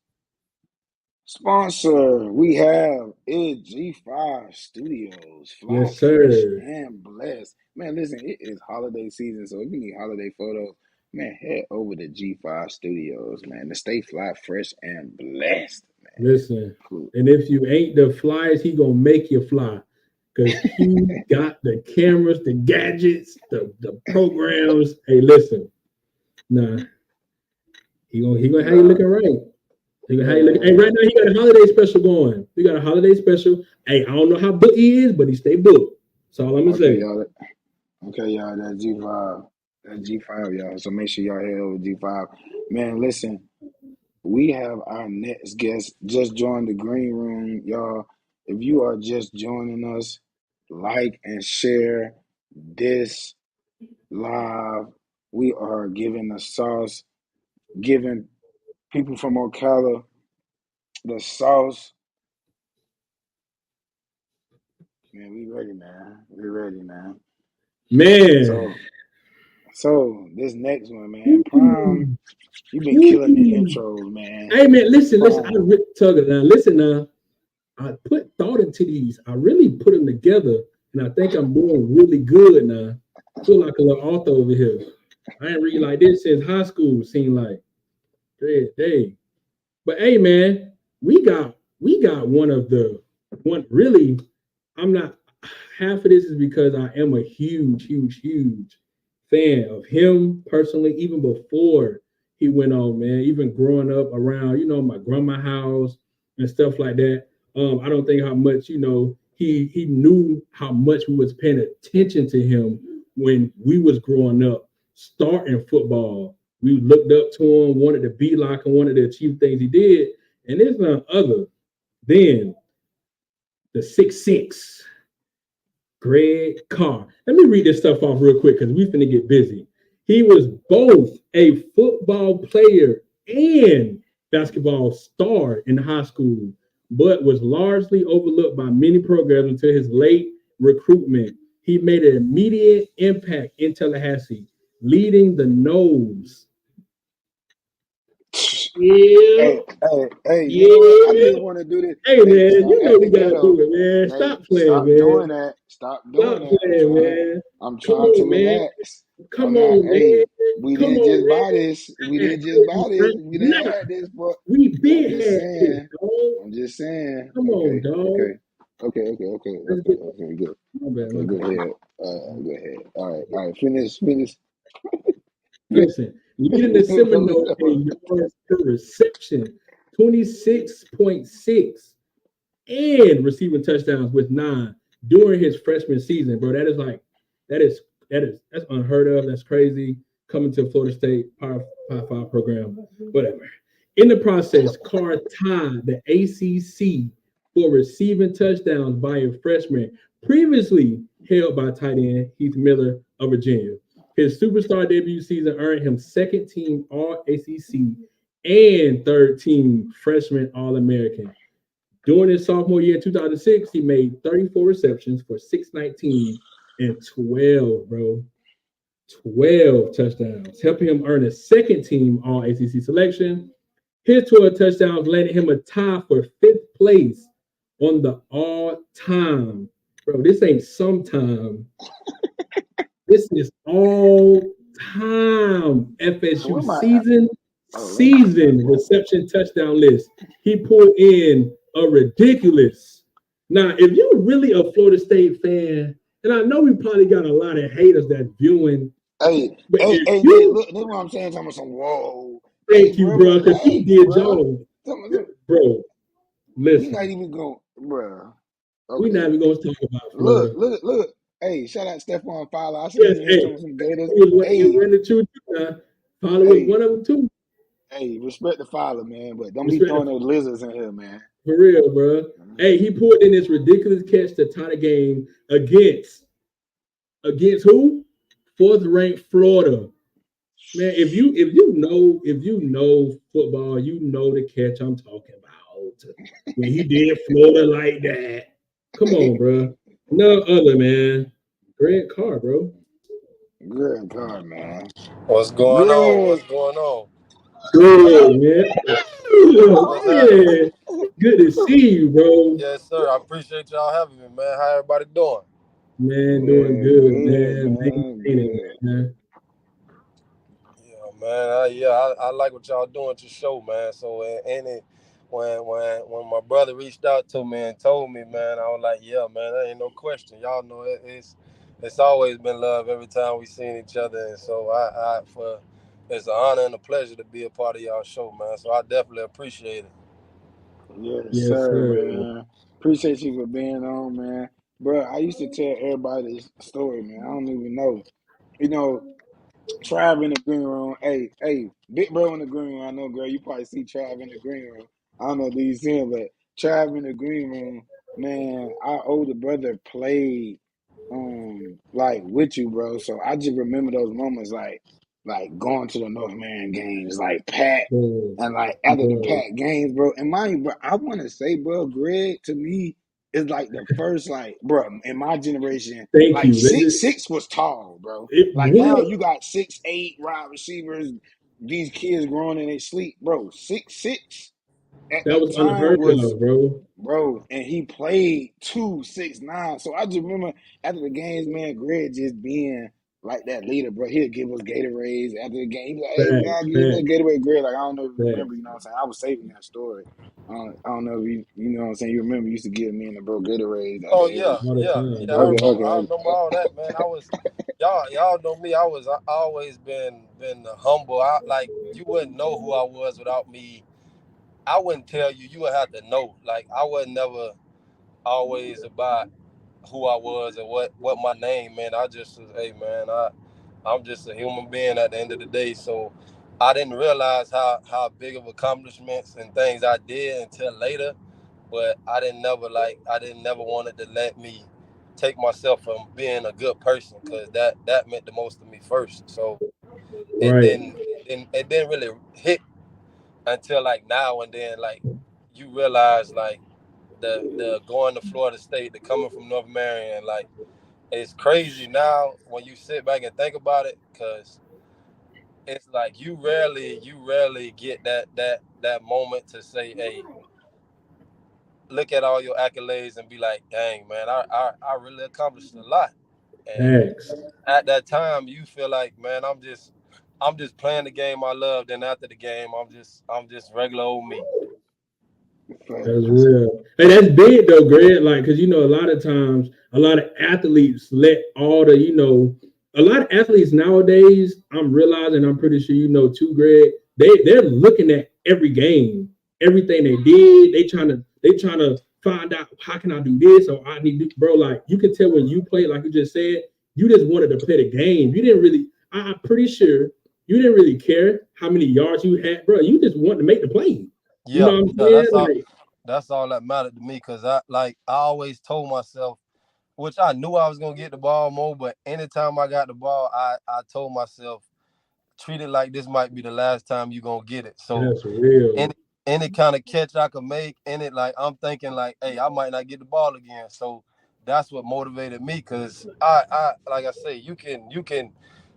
sponsor we have is G5 Studios. Fly Yes, fresh sir. and blessed. Man, listen, it is holiday season, so if you need holiday photos, man, head over to G5 Studios, man, to stay fly fresh and blessed, man. Listen, and if you ain't the flyers, he gonna make you fly. Because he got the cameras, the gadgets, the programs. Hey, listen. Nah. He gonna have you looking right. He gonna have you looking. Hey, right now he got a holiday special going. We got a holiday special. Hey, I don't know how booked he is, but he stay booked. That's all I'm gonna say. Y'all. Okay, y'all, that G5. That G5, y'all. So make sure y'all head over to G5. Man, listen. We have our next guest just joined the green room, y'all. If you are just joining us, like and share this live. We are giving the sauce, giving people from Ocala the sauce. Man, we ready, man. We ready, man. Man. So this next one, man. Prime, you've been killing the intros, man. Hey, man, listen. Tugga, now, listen now. I put thought into these. I really put them together, and I think I'm doing really good now. I feel like a little author over here. I ain't read like this since high school, seemed like. Hey. But hey, man, we got one really, I'm not, half of this is because I am a huge fan of him personally, even before he went on, man, even growing up around, my grandma's house and stuff like that. I don't think how much, he knew how much we was paying attention to him when we was growing up, starting football. We looked up to him, wanted to be like him, wanted to achieve things he did. And there's none other than the 6'6", Greg Carr. Let me read this stuff off real quick because we finna get busy. He was both a football player and basketball star in high school, but was largely overlooked by many programs until his late recruitment. He made an immediate impact in Tallahassee, leading the Nose. Hey, you know what? I just want to do this. Hey, man, we gotta do it, man. Stop playing, man. Doing that. Stop doing playing, man. I'm trying to relax. Come on, man. Hey, we didn't just buy this. We didn't had this, but we been had this, dog. I'm just saying. Come on, dog. Okay, good. Okay, go ahead. Go ahead. All right. Finish. Listen, leading the Seminoles in yards per reception, 26.6, and receiving touchdowns with 9 during his freshman season, bro. That's unheard of. That's crazy. Coming to Florida State Power 5 program, whatever. In the process, Carr tied the ACC for receiving touchdowns by a freshman, previously held by tight end Heath Miller of Virginia. His superstar debut season earned him second team All-ACC and third team freshman All-American. During his sophomore year, 2006, he made 34 receptions for 619 and 12 touchdowns, helping him earn a second team All-ACC selection. His 12 touchdowns landed him a tie for 5th place on the all-time. Bro, this ain't sometime. This is all-time FSU season reception touchdown list. He pulled in a ridiculous. Now, if you're really a Florida State fan, and I know we probably got a lot of haters that viewing. Hey, look, this is what I'm saying. Talking about some whoa. Thank you, bro, because he did y'all. Bro, listen. We're not even going, bro. Okay. We're not even going to talk about Florida. Look. Hey, shout out Stephon Fowler. I see him some Gators. Fowler was one of them too. Hey, respect the Fowler, man, but don't be throwing those lizards in here, man. For real, bro. Hey, he pulled in this ridiculous catch to tie the game against who? 4th-ranked Florida. Man, if you know football, you know the catch I'm talking about. When he did Florida like that. Come on, bro. No other, man. Greg Carr, bro. Good God, man. What's going on? Greg. What's going on? Good, man. What's happening? Yeah. Good to see you, bro. Yes, sir. I appreciate y'all having me, man. How everybody doing? Man, doing Man, good, good, man. man. Maintaining Good. it, man. Yeah, man. I like what y'all doing to show, man. So, when my brother reached out to me and told me, man, I was like, yeah, man, there ain't no question. Y'all know it's always been love every time we seen each other, and so it's an honor and a pleasure to be a part of y'all show, man. So I definitely appreciate it. Yes, Yes, sir, sir. man. Appreciate you for being on, man. Bro, I used to tell everybody this story, man. I don't even know. You know, Trav in the green room. Hey, big bro in the green room. I know, girl. You probably see Trav in the green room. I don't know if you see him, but Trav in the green room, man. Our older brother played, like with you, bro. So I just remember those moments, like going to the North Marion games, like Pat, Bro, and like after the bro. Pat games, bro. And mind you, bro, I want to say, bro, Greg to me is like the first, like, bro, in my generation, Thank like you. six was tall, bro. Like now What? you got 6'8" wide receivers. These kids growing in their sleep, bro. 6'6" at That that was time unheard was, of, bro. bro, and he played 2'6'9". So I just remember after the games, man, Greg just being like that leader, bro. He'd give us Gatorades after the game. He'd be like, hey, man, I'll Facts, give you a little facts, Gatorade, Greg. Like, I don't know if you remember, facts. you know what I'm saying? I was saving that story. I don't know if you know what I'm saying? You remember you used to give me and the bro Gatorades after Oh every. yeah, All the yeah, time, yeah. bro. I Okay. remember all that, man. Y'all know me. I always been humble. I like you wouldn't know who I was without me. I wouldn't tell you. You would have to know. Like I was never always about who I was and what my name meant. I just was, hey man, I'm just a human being at the end of the day. So I didn't realize how big of accomplishments and things I did until later. But I didn't never wanted to let me take myself from being a good person because that meant the most to me first. So it Right. didn't really hit until like now and then like you realize like the going to Florida State, the coming from North Marion, like it's crazy now when you sit back and think about it, because it's like you rarely get that moment to say, hey, look at all your accolades and be like, dang man, I really accomplished a lot. And Facts. at that time, you feel like, man, I'm just playing the game I love. Then after the game, I'm just regular old me. That's Facts. real. Hey, that's big though, Greg. Like, cause a lot of times, a lot of athletes let all the, a lot of athletes nowadays. I'm realizing, I'm pretty sure too, Greg. They're looking at every game, everything they did. They trying to find out how can I do this or I need to, bro. Like you can tell when you play, like you just said, you just wanted to play the game. You didn't really. I'm pretty sure you didn't really care how many yards you had, bro. You just wanted to make the play. You know Yeah, what I'm yeah, saying? Like. that's all that mattered to me because I always told myself, which I knew I was gonna get the ball more, but anytime I got the ball, I told myself, treat it like this might be the last time you gonna get it. So That's real. any kind of catch I could make in it, like I'm thinking like, hey, I might not get the ball again. So that's what motivated me because I like I say, you can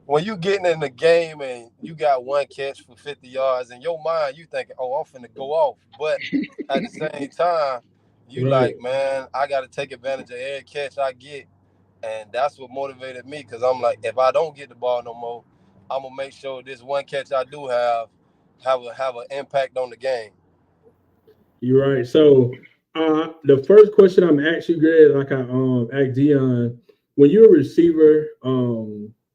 when you getting in the game and you got one catch for 50 yards in your mind, you thinking, oh, I'm finna go off. But at the same time, you Right. like, man, I gotta take advantage of every catch I get. And that's what motivated me because I'm like, if I don't get the ball no more, I'm gonna make sure this one catch I do have an impact on the game. You're right. So the first question I'm asking you, Greg, like I asked Dion, when you're a receiver,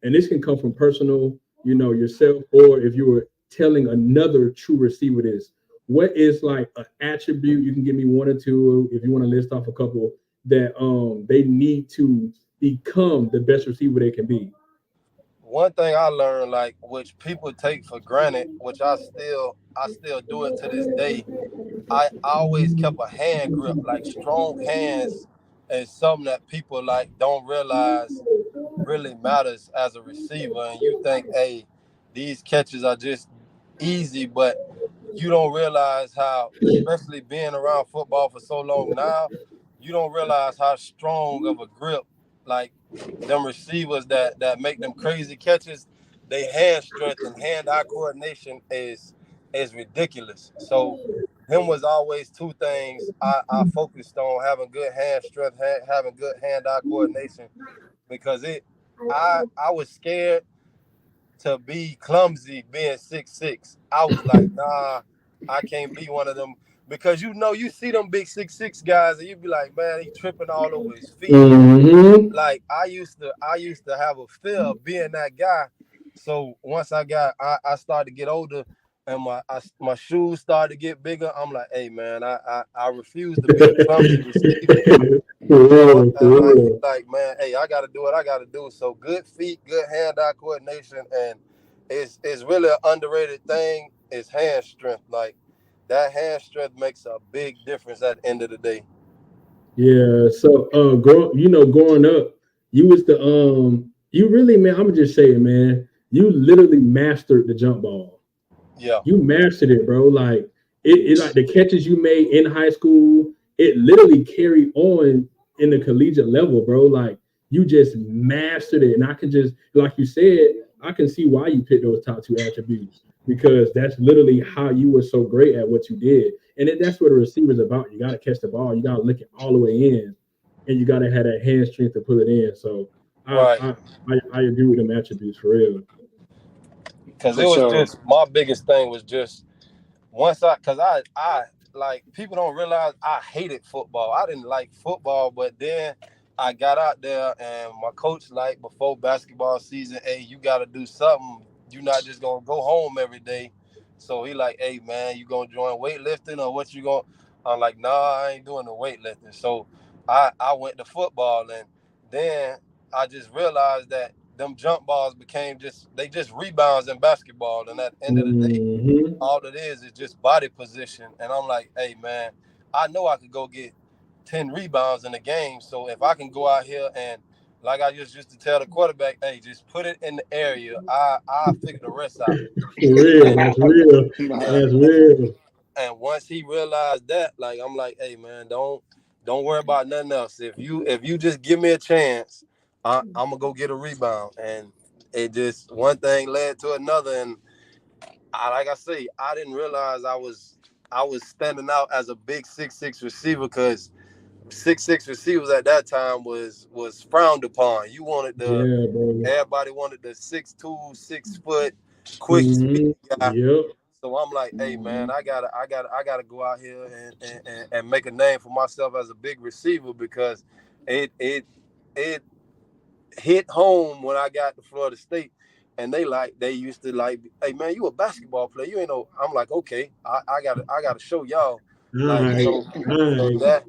and this can come from personal, yourself, or if you were telling another true receiver this, what is like an attribute you can give me one or two if you want to list off a couple that they need to become the best receiver they can be. One thing I learned, like which people take for granted, which I still do it to this day. I always kept a hand grip, like strong hands, and something that people like don't realize really matters as a receiver. And you think, hey, these catches are just easy, but you don't realize how, especially being around football for so long now, you don't realize how strong of a grip, like them receivers that make them crazy catches, they hand strength and hand-eye coordination is ridiculous. So them was always two things I focused on: having good hand strength, having good hand-eye coordination, because I was scared to be clumsy being 6'6". I was like, nah, I can't be one of them, because you see them big 6'6" guys and you be like, man, he tripping all over his feet. Mm-hmm. Like I used to have a fear of being that guy. So once I started to get older and my shoes started to get bigger, I'm like, hey man, I refuse to be a clumsy receiver. For You know, real, and for real. like, man, hey, I gotta do what I gotta do. So good feet, good hand-eye coordination, and it's really an underrated thing is hand strength. Like that hand strength makes a big difference at the end of the day. Yeah. So, growing up, you was you really, man. I'm gonna just say it, man. You literally mastered the jump ball. Yeah, You mastered it, bro. Like it like the catches you made in high school, it literally carried on in the collegiate level, bro. Like you just mastered it. And I can just, like you said, I can see why you picked those top two attributes because that's literally how you were so great at what you did. And that's what a receiver is about. You got to catch the ball, you got to lick it all the way in, and you got to have that hand strength to pull it in. So I right. I, I agree with them attributes for real. Because For it was sure. just my biggest thing was just because I like people don't realize I hated football. I didn't like football, but then I got out there and my coach like before basketball season, hey, you got to do something. You're not just gonna go home every day. So he like, hey man, you gonna join weightlifting or what you gonna? I'm like, nah, I ain't doing the weightlifting. So I went to football, and then I just realized that them jump balls became just rebounds in basketball, and at the end of the day Hmm. all it is just body position. And I'm like, hey man, I know I could go get 10 rebounds in a game. So if I can go out here and like I just used to tell the quarterback, hey, just put it in the area. I figure the rest out. For real, And that's real. and, That's real. and once he realized that, like I'm like, hey man, don't worry about nothing else. If you just give me a chance, I'm gonna go get a rebound. And it just one thing led to another, and like I say, I didn't realize I was standing out as a big 6'6" receiver because 6'6" receivers at that time was frowned upon. You wanted Yeah, bro. everybody wanted the 6'2", 6 foot, quick speed Hmm. guy. Yep. So I'm like, hey man, I gotta go out here and make a name for myself as a big receiver because it hit home when I got to Florida State, and they used to like, hey man, you a basketball player, you ain't know. I'm like, okay, I gotta show y'all, All like right. so All right.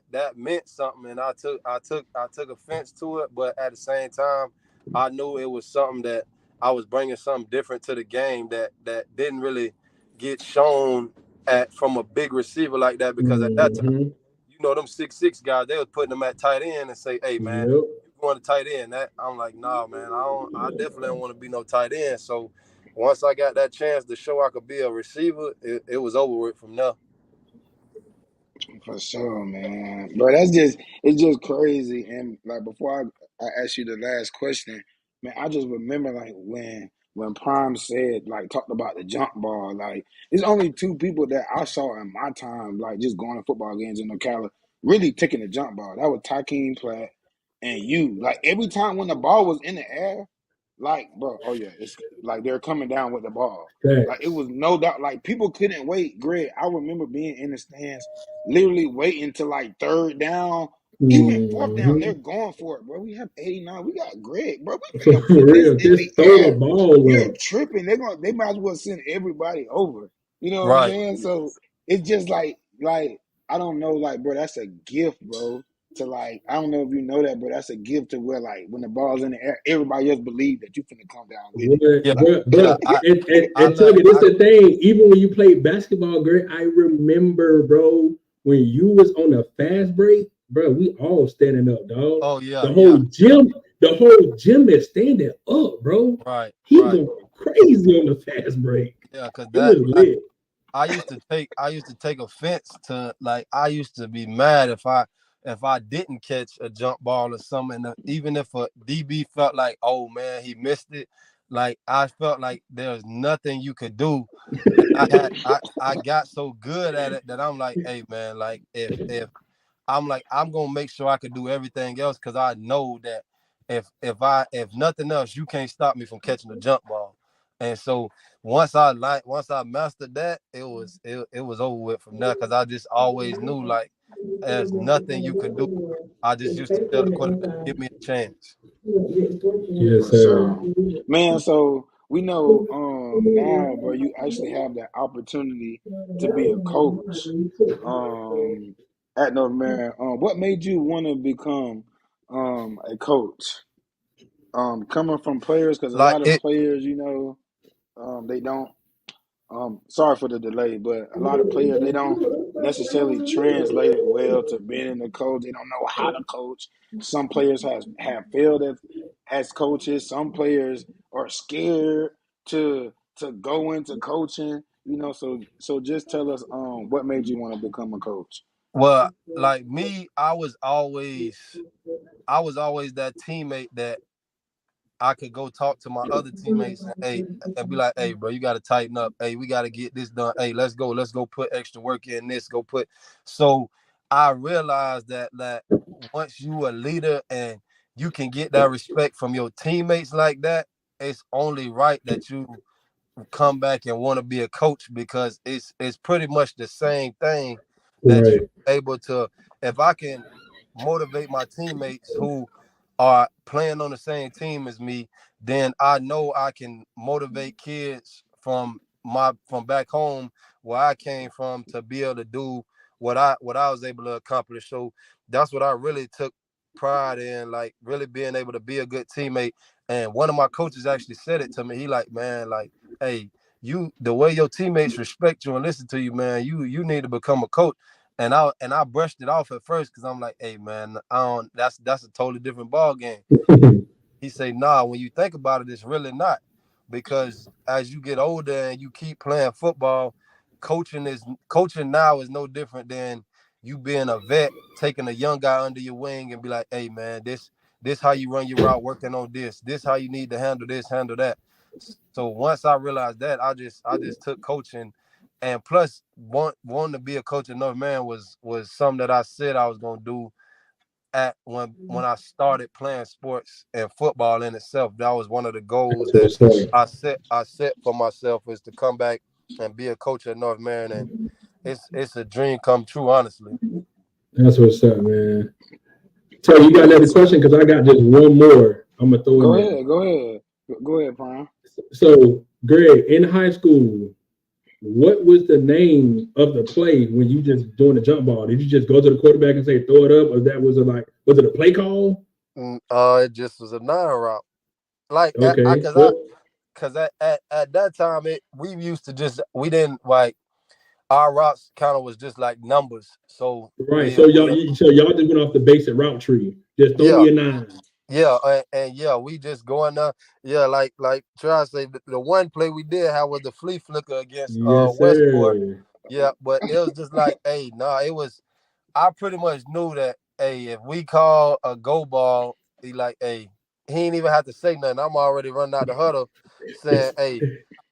that meant something, and I took offense to it, but at the same time, I knew it was something that I was bringing something different to the game that didn't really get shown at from a big receiver like that because at that time, Hmm. them 6'6" guys, they was putting them at tight end and say, hey man, Yep. you going to tight end. That I'm like, nah man, I definitely don't want to be no tight end. So once I got that chance to show I could be a receiver, it was over with from there. For sure, man. But it's just crazy. And like before I ask you the last question, man, I just remember like when Prime said like talked about the jump ball. Like there's only two people that I saw in my time, like just going to football games in Ocala, really taking the jump ball. That was Tykeem Platt and you. Like every time when the ball was in the air, like bro, oh yeah, it's like they're coming down with the ball. Like it Thanks. was no doubt. Like people couldn't wait. Greg, I remember being in the stands literally waiting to like third down, even fourth down. They're Hmm. going for it, bro. We have 89. We got Greg, bro. We For finna put this real, in the just throw the air. ball You're up. tripping. They might as well send everybody over. You know what I'm Right. saying? So it's just like I don't know, like, bro, that's a gift, bro. To like, I don't know if you know that, but that's a gift to where like when the ball's in the air, everybody else believe that you finna come down with it. But Yeah. Like, Yeah. I and Tugga, learned. this the thing. Even when you played basketball, great. I remember, bro, when you was on a fast break, bro. We all standing up, dog. Oh yeah. The Yeah. whole gym, the whole gym is standing up, bro. Right. He Right. going crazy on the fast break. Yeah. Cause It was lit. I used to take offense to, like, I used to be mad if I didn't catch a jump ball or something, even if a DB felt like, oh man, he missed it, like I felt like there's nothing you could do. And I got so good at it that I'm like, hey man, like if I'm gonna make sure I could do everything else because I know that if nothing else, you can't stop me from catching a jump ball. And so once I mastered that, it was over with from there because I just always knew like there's nothing you could do. I just used to tell the quarterback, give me a chance. Yes, For sir. sure. Man, so we know now, bro, you actually have that opportunity to be a coach um at North Marion. What made you want to become a coach? Coming from players, because a Like lot of it players, they don't sorry for the delay, but a lot of players they don't necessarily translate it well to being a coach. They don't know how to coach. Some players have failed as coaches. Some players are scared to go into coaching. So just tell us what made you want to become a coach. well, like me, I was always that teammate that I could go talk to my other teammates and be like, hey, bro, you got to tighten up. Hey, we got to get this done. Hey, let's go put extra work in this. Go put. So I realized that once you a leader and you can get that respect from your teammates like that, it's only right that you come back and want to be a coach because it's pretty much the same thing that you Right. able to. If I can motivate my teammates who are playing on the same team as me, then I know I can motivate kids from back home where I came from to be able to do what I was able to accomplish. So that's what I really took pride in, like really being able to be a good teammate. And one of my coaches actually said it to me. He like, man, like, hey, you the way your teammates respect you and listen to you, man, you need to become a coach. And I brushed it off at first because I'm like, hey man, I don't that's a totally different ball game. He say, nah, when you think about it, it's really not. Because as you get older and you keep playing football, coaching now is no different than you being a vet, taking a young guy under your wing and be like, hey man, this how you run your route, working on this how you need to handle this, handle that. So once I realized that, I just took coaching. And plus wanting to be a coach at North Man was something that I said I was gonna do at when I started playing sports and football in itself. That was one of the goals That's that what's up. I set for myself is to come back and be a coach at North Marion. And it's a dream come true, honestly. That's what's up, man. So you got Yeah. another question? Because I got just one more. I'm gonna throw in Go there. ahead. Go ahead. Go ahead, Prime. So, Greg, in high school, what was the name of the play when you just doing the jump ball? Did you just go to the quarterback and say throw it up, or that was was it a play call? It just was a nine route. Like Okay. What? cause at that time we used to just we didn't like our routes kind of was just like numbers. So Right. So y'all just went off the basic route tree. Just throw yeah. me a nine. Yeah, and yeah, we just going there. Yeah, like try to say the one play we did have was the flea flicker against Yes, Westport. sir. Yeah, but it was just like, hey, nah, it was I pretty much knew that, hey, if we call a go ball, he like, hey, he ain't even have to say nothing. I'm already running out the huddle saying, It's hey,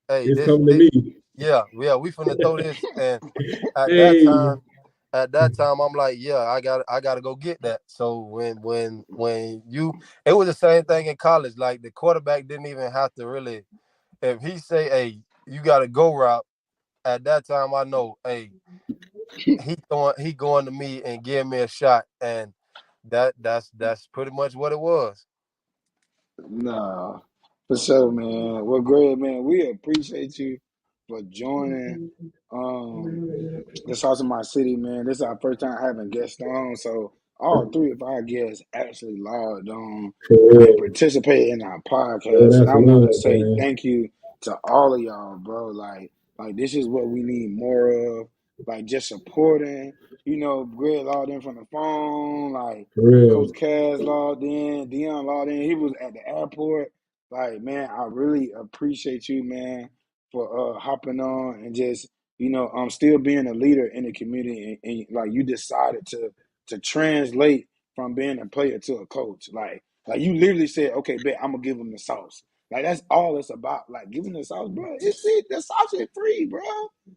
it's coming to this me. yeah, we finna throw this. And at that Hey. time, I'm like, yeah, I gotta go get that. So when it was the same thing in college. Like the quarterback didn't even have to really, if he say, hey, you gotta go route, at that time I know, hey, he going to me and give me a shot. And that's pretty much what it was. Nah, for sure, man. Well, Greg, man, we appreciate you for joining. Um, this house in my city, man. This is our first time having guests on, so all three of our guests actually logged on For and real. participated in our Well, podcast. And that's I want to love, say man. thank you to all of y'all, bro. Like this is what we need more of. Like just supporting. Greg logged in from the phone. Like For real. Coach Cass logged in. Dion logged in. He was at the airport. Like, man, I really appreciate you, man, for hopping on and just still being a leader in the community, and like you decided to to translate from being a player to a coach. Like you literally said, okay, bet I'm gonna give him the sauce. Like that's all it's about. Like giving the sauce, bro. It's it. The sauce is free, bro.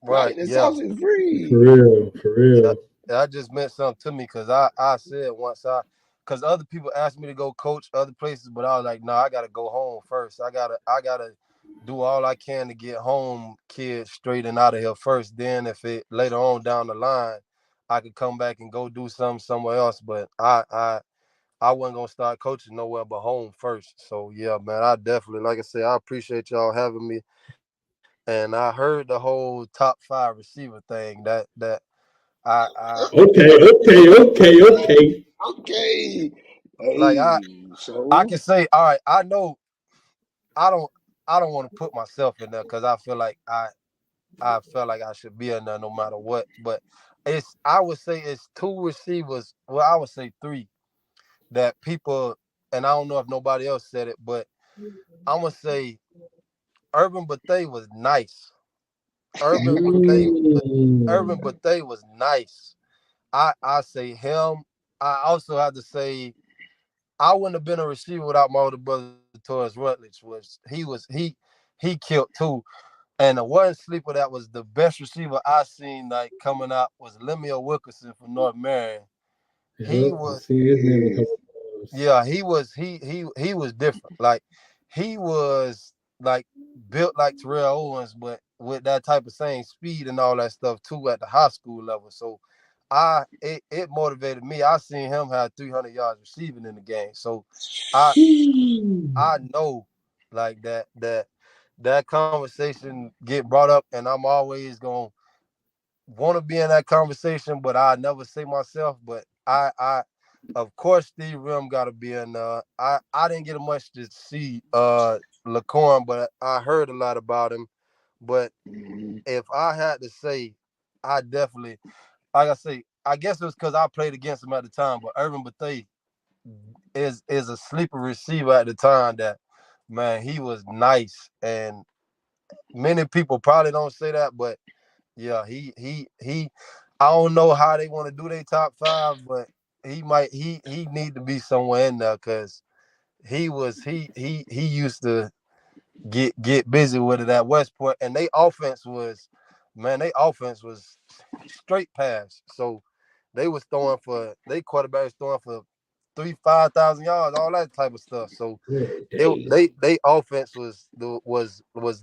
Right. Like the Yeah. sauce is For free. real, for Yeah. real. That just meant something to me because I said once because other people asked me to go coach other places, but I was like, no, I gotta go home first. I gotta do all I can to get home kids straight and out of here first. Then if it later on down the line, I could come back and go do something somewhere else. But I wasn't gonna start coaching nowhere but home first. So yeah, man, I definitely, like I said, I appreciate y'all having me. And I heard the whole top 5 receiver thing. That I Okay, okay, okay, okay. Okay. like Hey, I so can say, all right, I know I don't I don't want to put myself in there because I feel like I felt like I should be in there no matter what. But I would say it's 2 receivers. Well, I would say 3 that people, and I don't know if nobody else said it, but I'm gonna say Urban Bethea was nice. Urban Bethea, Urban Mm. Bethea was nice. I say him. I also have to say I wouldn't have been a receiver without my older brother Torres Rutledge. He killed too. And the one sleeper that was the best receiver I seen like coming out was Lemuel Wilkerson from North Marion. He Yep, I was seen his name a yeah. couple times. yeah, he was different. Like he was like built like Terrell Owens, but with that type of same speed and all that stuff too at the high school level. So it motivated me. I seen him have 300 yards receiving in the game. So I Whew. I know like that conversation get brought up, and I'm always gonna want to be in that conversation, but I never say myself. But I of course Steve Rim got to be in. I didn't get much to see Lecorn, but I heard a lot about him. But Mhm. if I had to say, I definitely, like I say, I guess it was because I played against him at the time. But Urban Bethea is a sleeper receiver at the time that, man, he was nice, and many people probably don't say that, but yeah, he. I don't know how they want to do their top 5, but he need to be somewhere in there because he used to get busy with it at Westport, and they offense was straight pass. So they quarterbacks throwing for 3,000-5,000 yards, all that type of stuff. So Oh, dang. they offense was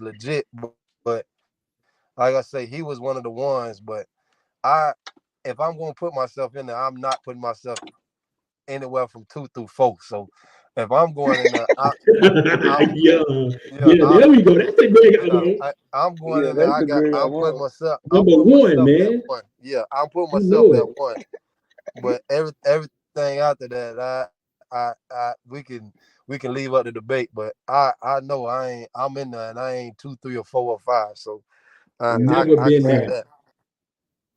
legit, but like I say, he was one of the ones. But I if I'm gonna put myself in there, I'm not putting myself anywhere from 2 through 4. So if I'm going in there, I'm Yeah, yeah, yeah, there we go. That's a great one. I'm going Yeah, in there. that's the great I'm Number putting one, myself at man. 1. Yeah, I'm putting You myself know at it. 1. But everything after that, we can leave up the debate. But I know I'm in there and I ain't 2, 3, or 4 or 5. So Never I can been say facts. there. that.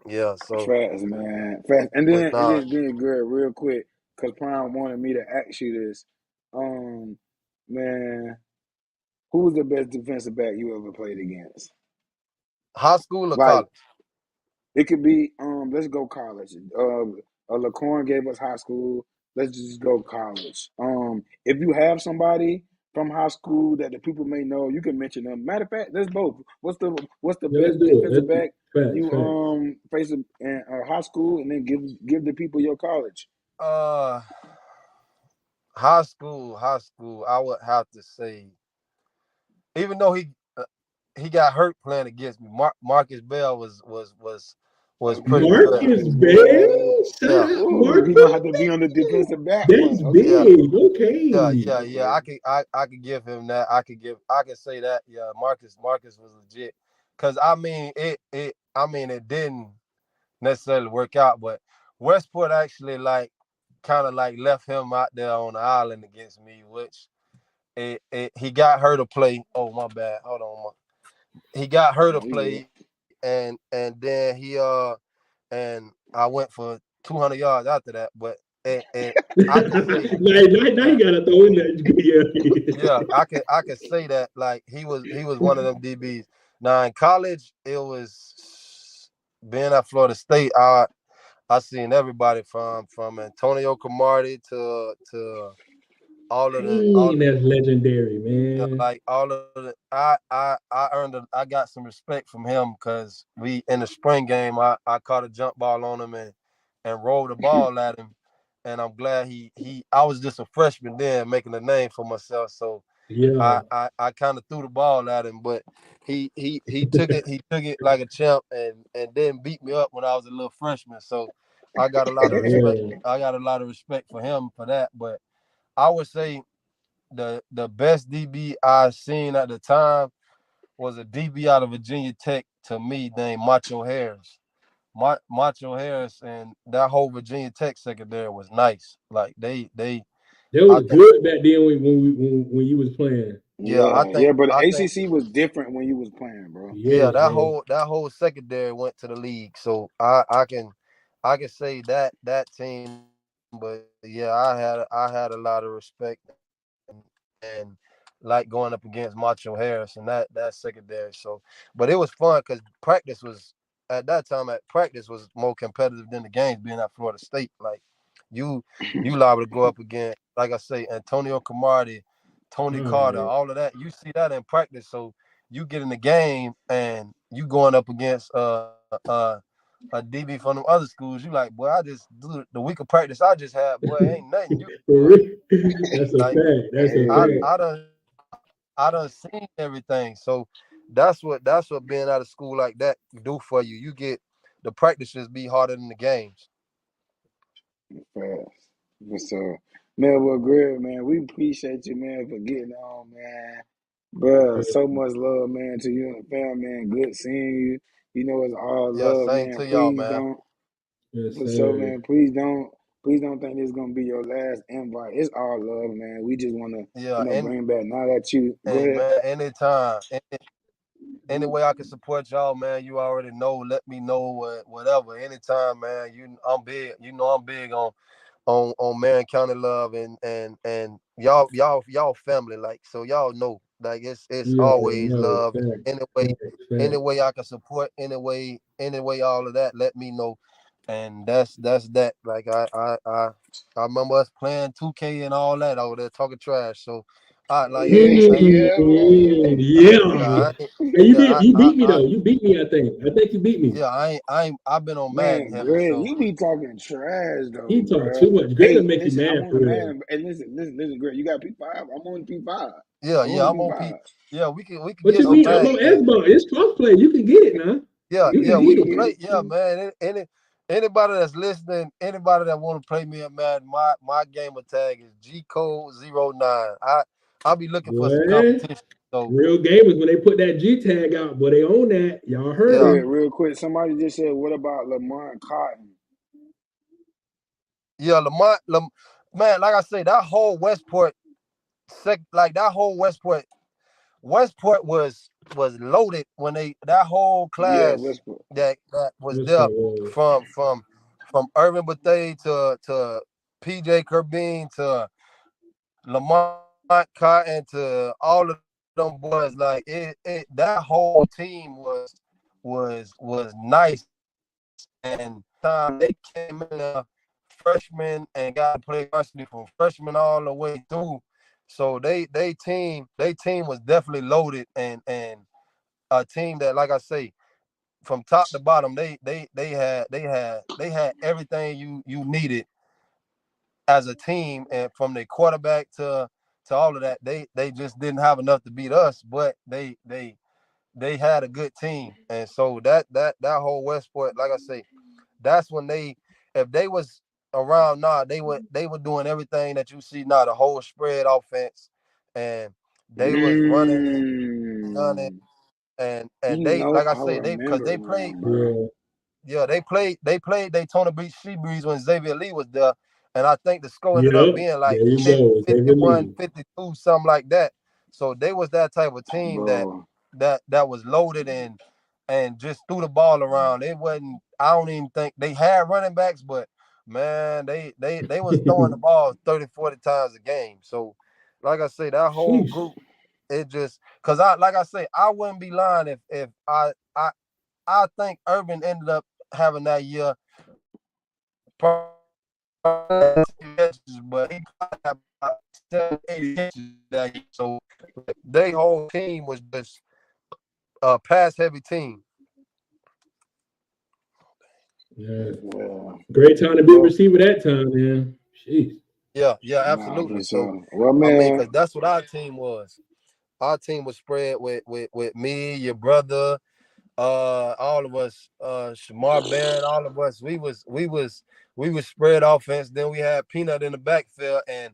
Yeah. So Facts, man. Facts. And but then nah, good real quick, cause Prime wanted me to ask you this. Um, man, who was the best defensive back you ever played against? high school or Like college? it could be let's go college. Lecorn gave us high school. Let's just go college. If you have somebody from high school that the people may know, you can mention them. Matter of fact, let's both. What's the Yeah, let's best do it. defensive back Facts, you facts. face in high school, and then give the people your college. Uh, high school. I would have to say, even though he got hurt playing against me, Marcus Bell was pretty good. Marcus Ooh, Bell? Shout Yeah, out ooh, he gonna Marcus have to be on the Bell. defensive back one. That's Okay, yeah. big. Yeah, Okay. yeah, yeah. okay. I could give him that. I can say that. Yeah, Marcus was legit. Cause it didn't necessarily work out, but Westport actually like kind of like left him out there on the island against me, which he got her to play. Oh my bad. Hold on. He got her to No, you good. play, and then and I went for 200 yards after that. But I could say Now you that. gotta throw in that. Yeah, Yeah. I could say that like he was one of them DBs. Now in college, it was being at Florida State. I seen everybody from Antonio Cromartie to all Dang, that's legendary, man. like all of the I got some respect from him because we in the spring game I caught a jump ball on him and rolled the ball at him, and I'm glad he I was just a freshman then making a name for myself, so Yeah. I kind of threw the ball at him, but he took it like a champ and then beat me up when I was a little freshman, so I got a lot of respect. Yeah. I got a lot of respect for him for that, but I would say the best DB I seen at the time was a DB out of Virginia Tech to me named Macho Harris. Macho Harris and that whole Virginia Tech secondary was nice. Like That I was think good back then when you was playing. yeah, Yeah, yeah, but I the think ACC was different when you was playing, bro. yeah, Yes, bro. that whole secondary went to the league. So I can say that team, but yeah, I had a lot of respect and like going up against Macho Harris and that secondary. So, but it was fun because practice was at that time. At practice was more competitive than the games being at Florida State. Like you, you liable to go up against, like I say, Antonio Cromartie, Tony Carter, Right. all of that. You see that in practice. So you get in the game and you going up against a DB from them other schools. You like, boy, I just do the week of practice I just had, boy, ain't nothing you can For do. real. That's a Like fact. That's a Hey, I done seen everything. So that's what being out of school like that do for you. You get the practices be harder than the games. fast. What's up? Man, well, Greg, man, we appreciate you, man, for getting on, man. Bro, fact. so much love, man, to you and the family, man. Good seeing you. You know it's all Yeah, love, same man. to y'all, Please man. don't, Yes, for sure, sir. man. Please don't think this is gonna be your last invite. It's all love, man. We just wanna, Yeah, and bring back now that you go hey ahead. man, anytime, any way I can support y'all, man. You already know. Let me know whatever. Anytime, man. I'm big. You know, I'm big on Marion County love and y'all family. Like so, y'all know. Like it's Yeah, always no, love. facts, Anyway, facts, any facts. way I can support. Anyway, all of that. Let me know. And that's that. Like I remember us playing 2K and all that over there talking trash. So I like Yeah, ain't yeah, Mm, man. yeah. I ain't, Hey, yeah, you beat me though. You beat me, I think. I think you beat me. yeah, I ain't, I've been on Madden Man, heavy, Greg, so you be talking trash He though, talked bro. too much. Greater Hey, make you listen, I'm mad on for the real. man. Hey, listen, Greg. You got P5. I'm on P5. I'm yeah, on I'm on P. P5. Yeah, we can What get you some mean? I'm Okay. on Madden games. S-Ball. It's crossplay. You can get it now. You can We You get can can it. get play. it. Yeah, man. Anybody that's listening, anybody that want to play me at Madden, my gamer tag is GCode09. I'll be looking for some Boy, competition. So real gamers, when they put that G tag out, boy, they own that. Y'all heard yeah, Greg, them. real quick. Somebody just said, what about Lamont Cotton? yeah, man. Like I say, that whole like that whole Westport was loaded when that whole Yeah, class Westbrook. that was What's there up, Word? from Irvin Bethea to PJ Kerbine to Lamont Cotton to all of them boys. Like that whole team was nice, and time they came in there freshmen and got to play varsity from freshman all the way through. So they team was definitely loaded and a team that, like I say, from top to bottom, they had everything you needed as a team, and from their quarterback to all of that, they just didn't have enough to beat us, but they had a good team, and so that whole Westport, like I say, that's when if they was around now, they were doing everything that you see now, the whole spread offense, and they was running, Mm, and they, like I I say, because remember they now, played, bro. Yeah. yeah, they played Daytona Beach Sea Breeze when Xavier Lee was there, and I think the score ended up Yep. being like There you go. David 51, Lee. 52, something like that. So they was that type of team Bro. that was loaded and just threw the ball around. It wasn't. I don't even think they had running backs, but man, they was throwing the ball 30, 40 times a game. So, like I say, that whole Sheesh. group, it just because I like I say, I wouldn't be lying if I think Urban ended up having that year but he probably had about 70, 80 catches that year. So their whole team was just a pass heavy team. Yeah. Yeah. Great time to be a Well, receiver that time, man. Jeez. Yeah, nah, for absolutely. So sure. Well, I mean, man. because that's what our team was. Our team was spread with me, your brother, all of us, Shamar Barrett, all of us. We was spread offense. Then we had Peanut in the backfield, and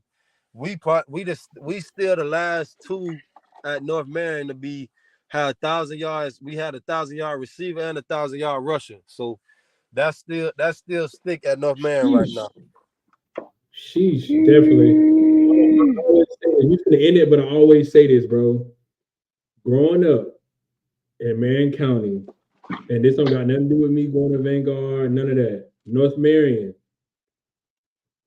we still the last two at North Marion to be had 1,000 yards. We had 1,000-yard receiver and 1,000-yard rusher. So that's still stick at North Marion right Sheesh. now. Sheesh, definitely. I always say this. You can end it, but I always say this, bro. Growing up in Marion County, and this don't got nothing to do with me going to Vanguard, none of that. North Marion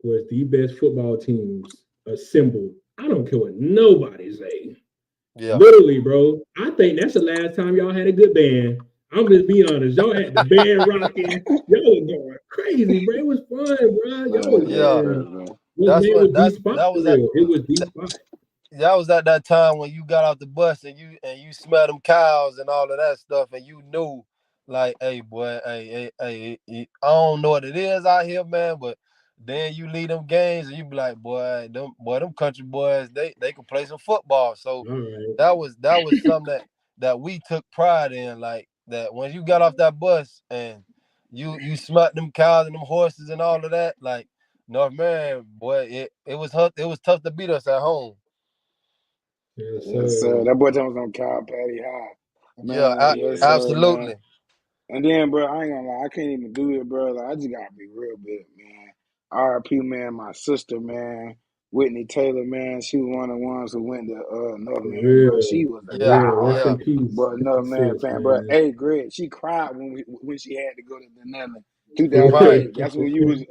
was the best football teams assembled. I don't care what nobody say. Yeah. Literally, bro. I think that's the last time y'all had a good band. I'm just being honest. Y'all had the band rocking. Y'all was going crazy, bro. It was fun, bro. Y'all was Yeah. North Marion was the That spot that for was at real. It was the spot. that was at that time when you got off the bus and you smelled them cows and all of that stuff, and you knew, like, hey boy, hey, I don't know what it is out here, man, but then you lead them games and you be like, them country boys, they can play some football. So All right. that was something that we took pride in, like that when you got off that bus and you smelled them cows and them horses and all of that, like North Marion, boy, it was tough to beat us at home. Yes, Yes, sir. That boy was on Cow Patty High. Yeah, Man, yes, sir, man. absolutely. And then, bro, I ain't gonna lie, I can't even do it, bro. Like, I just gotta be real bit, man. R.I.P. man, my sister, man, Whitney Taylor, man. She was one of the ones who went to North for Marion, bro. real. She was a For Yeah, real. Rest diehard, yeah, in peace, but North Marion sis, fan. But man. hey, Greg, she cried when she had to go to the Netherlands. right. 2008. That's when you was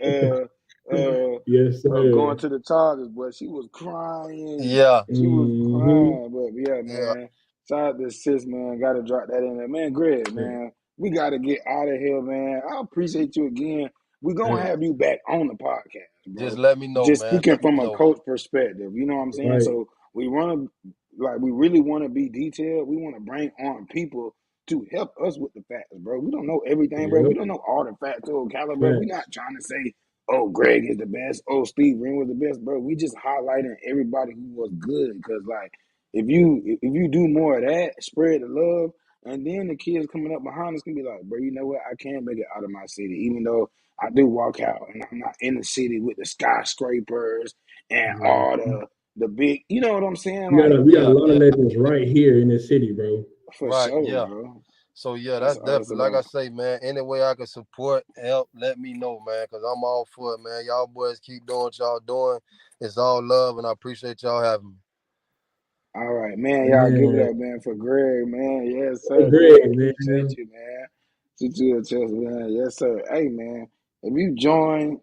Yes, going sir. to the Chargers, but she was crying. Yeah, She was Mm-hmm. crying. But yeah, yeah, man. Shout out to sis, man. Gotta drop that in there. Man, Greg, Thanks. man. We gotta get out of here, man. I appreciate you again. We're gonna Thanks. have you back on the podcast, just bro. let me know, Just man. speaking Let me from a know. coach perspective. You know what I'm saying? Right. So we really wanna be detailed. We wanna bring on people to help us with the facts, bro. We don't know everything, bro. We Yep. don't know all the facts to Ocala, bro. We're Facts. not trying to say, oh, Greg is the best. Oh, Steve Ring was the best, bro. We just highlighting everybody who was good. Cause like if you do more of that, spread the love, and then the kids coming up behind us can be like, bro, you know what? I can make it out of my city, even though I do walk out and I'm not in the city with the skyscrapers and all Mhm. the big, you know what I'm saying? We got Like, a we got a Yeah, lot of yeah, legends right here in this city, bro. for right, sure, yeah. bro. So yeah, That's that's all it's definitely, like I about. say, man. Any way I can support, help, let me know, man, because I'm all for it, man. Y'all boys keep doing what y'all doing. It's all love, and I appreciate y'all having me. All right, man. Y'all give it Man. up, man, for Greg, man. Yes, Hey, sir, Greg. Greg, Appreciate man. you, man. Shoot you a chest, man. Yes, sir. Hey, man. If you joined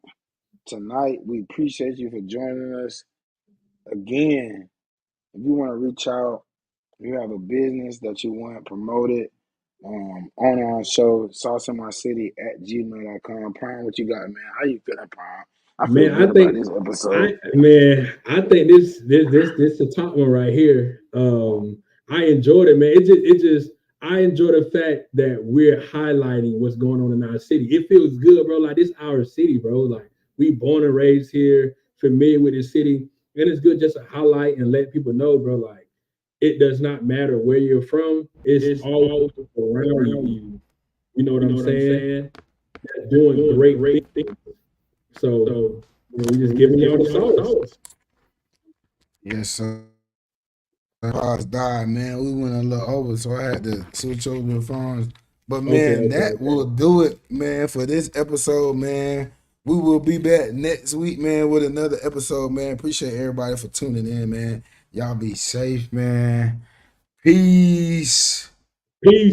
tonight, we appreciate you for joining us. Again, if you want to reach out, you have a business that you want promoted on our show, sauceinmycity@gmail.com. Prime, what you got, man? How you feeling, Prime? I feel Man, I good about think this episode. this the top one right here. I enjoyed it, man. It just I enjoy the fact that we're highlighting what's going on in our city. It feels good, bro. Like this our city, bro. Like we born and raised here, familiar with the city, and it's good just to highlight and let people know, bro. Like it does not matter where you're from. It's It's all all around around you. you. You know what You know I'm what I'm saying? saying? That's doing Doing great great things. things. So So we just we giving just y'all giving the y'all the sauce. sauce. Yes, sir. Pops died, man. We went a little over, so I had to switch over the phones. But man, that will do it, man, for this episode, man. We will be back next week, man, with another episode, man. Appreciate everybody for tuning in, man. Y'all be safe, man. Peace. Peace.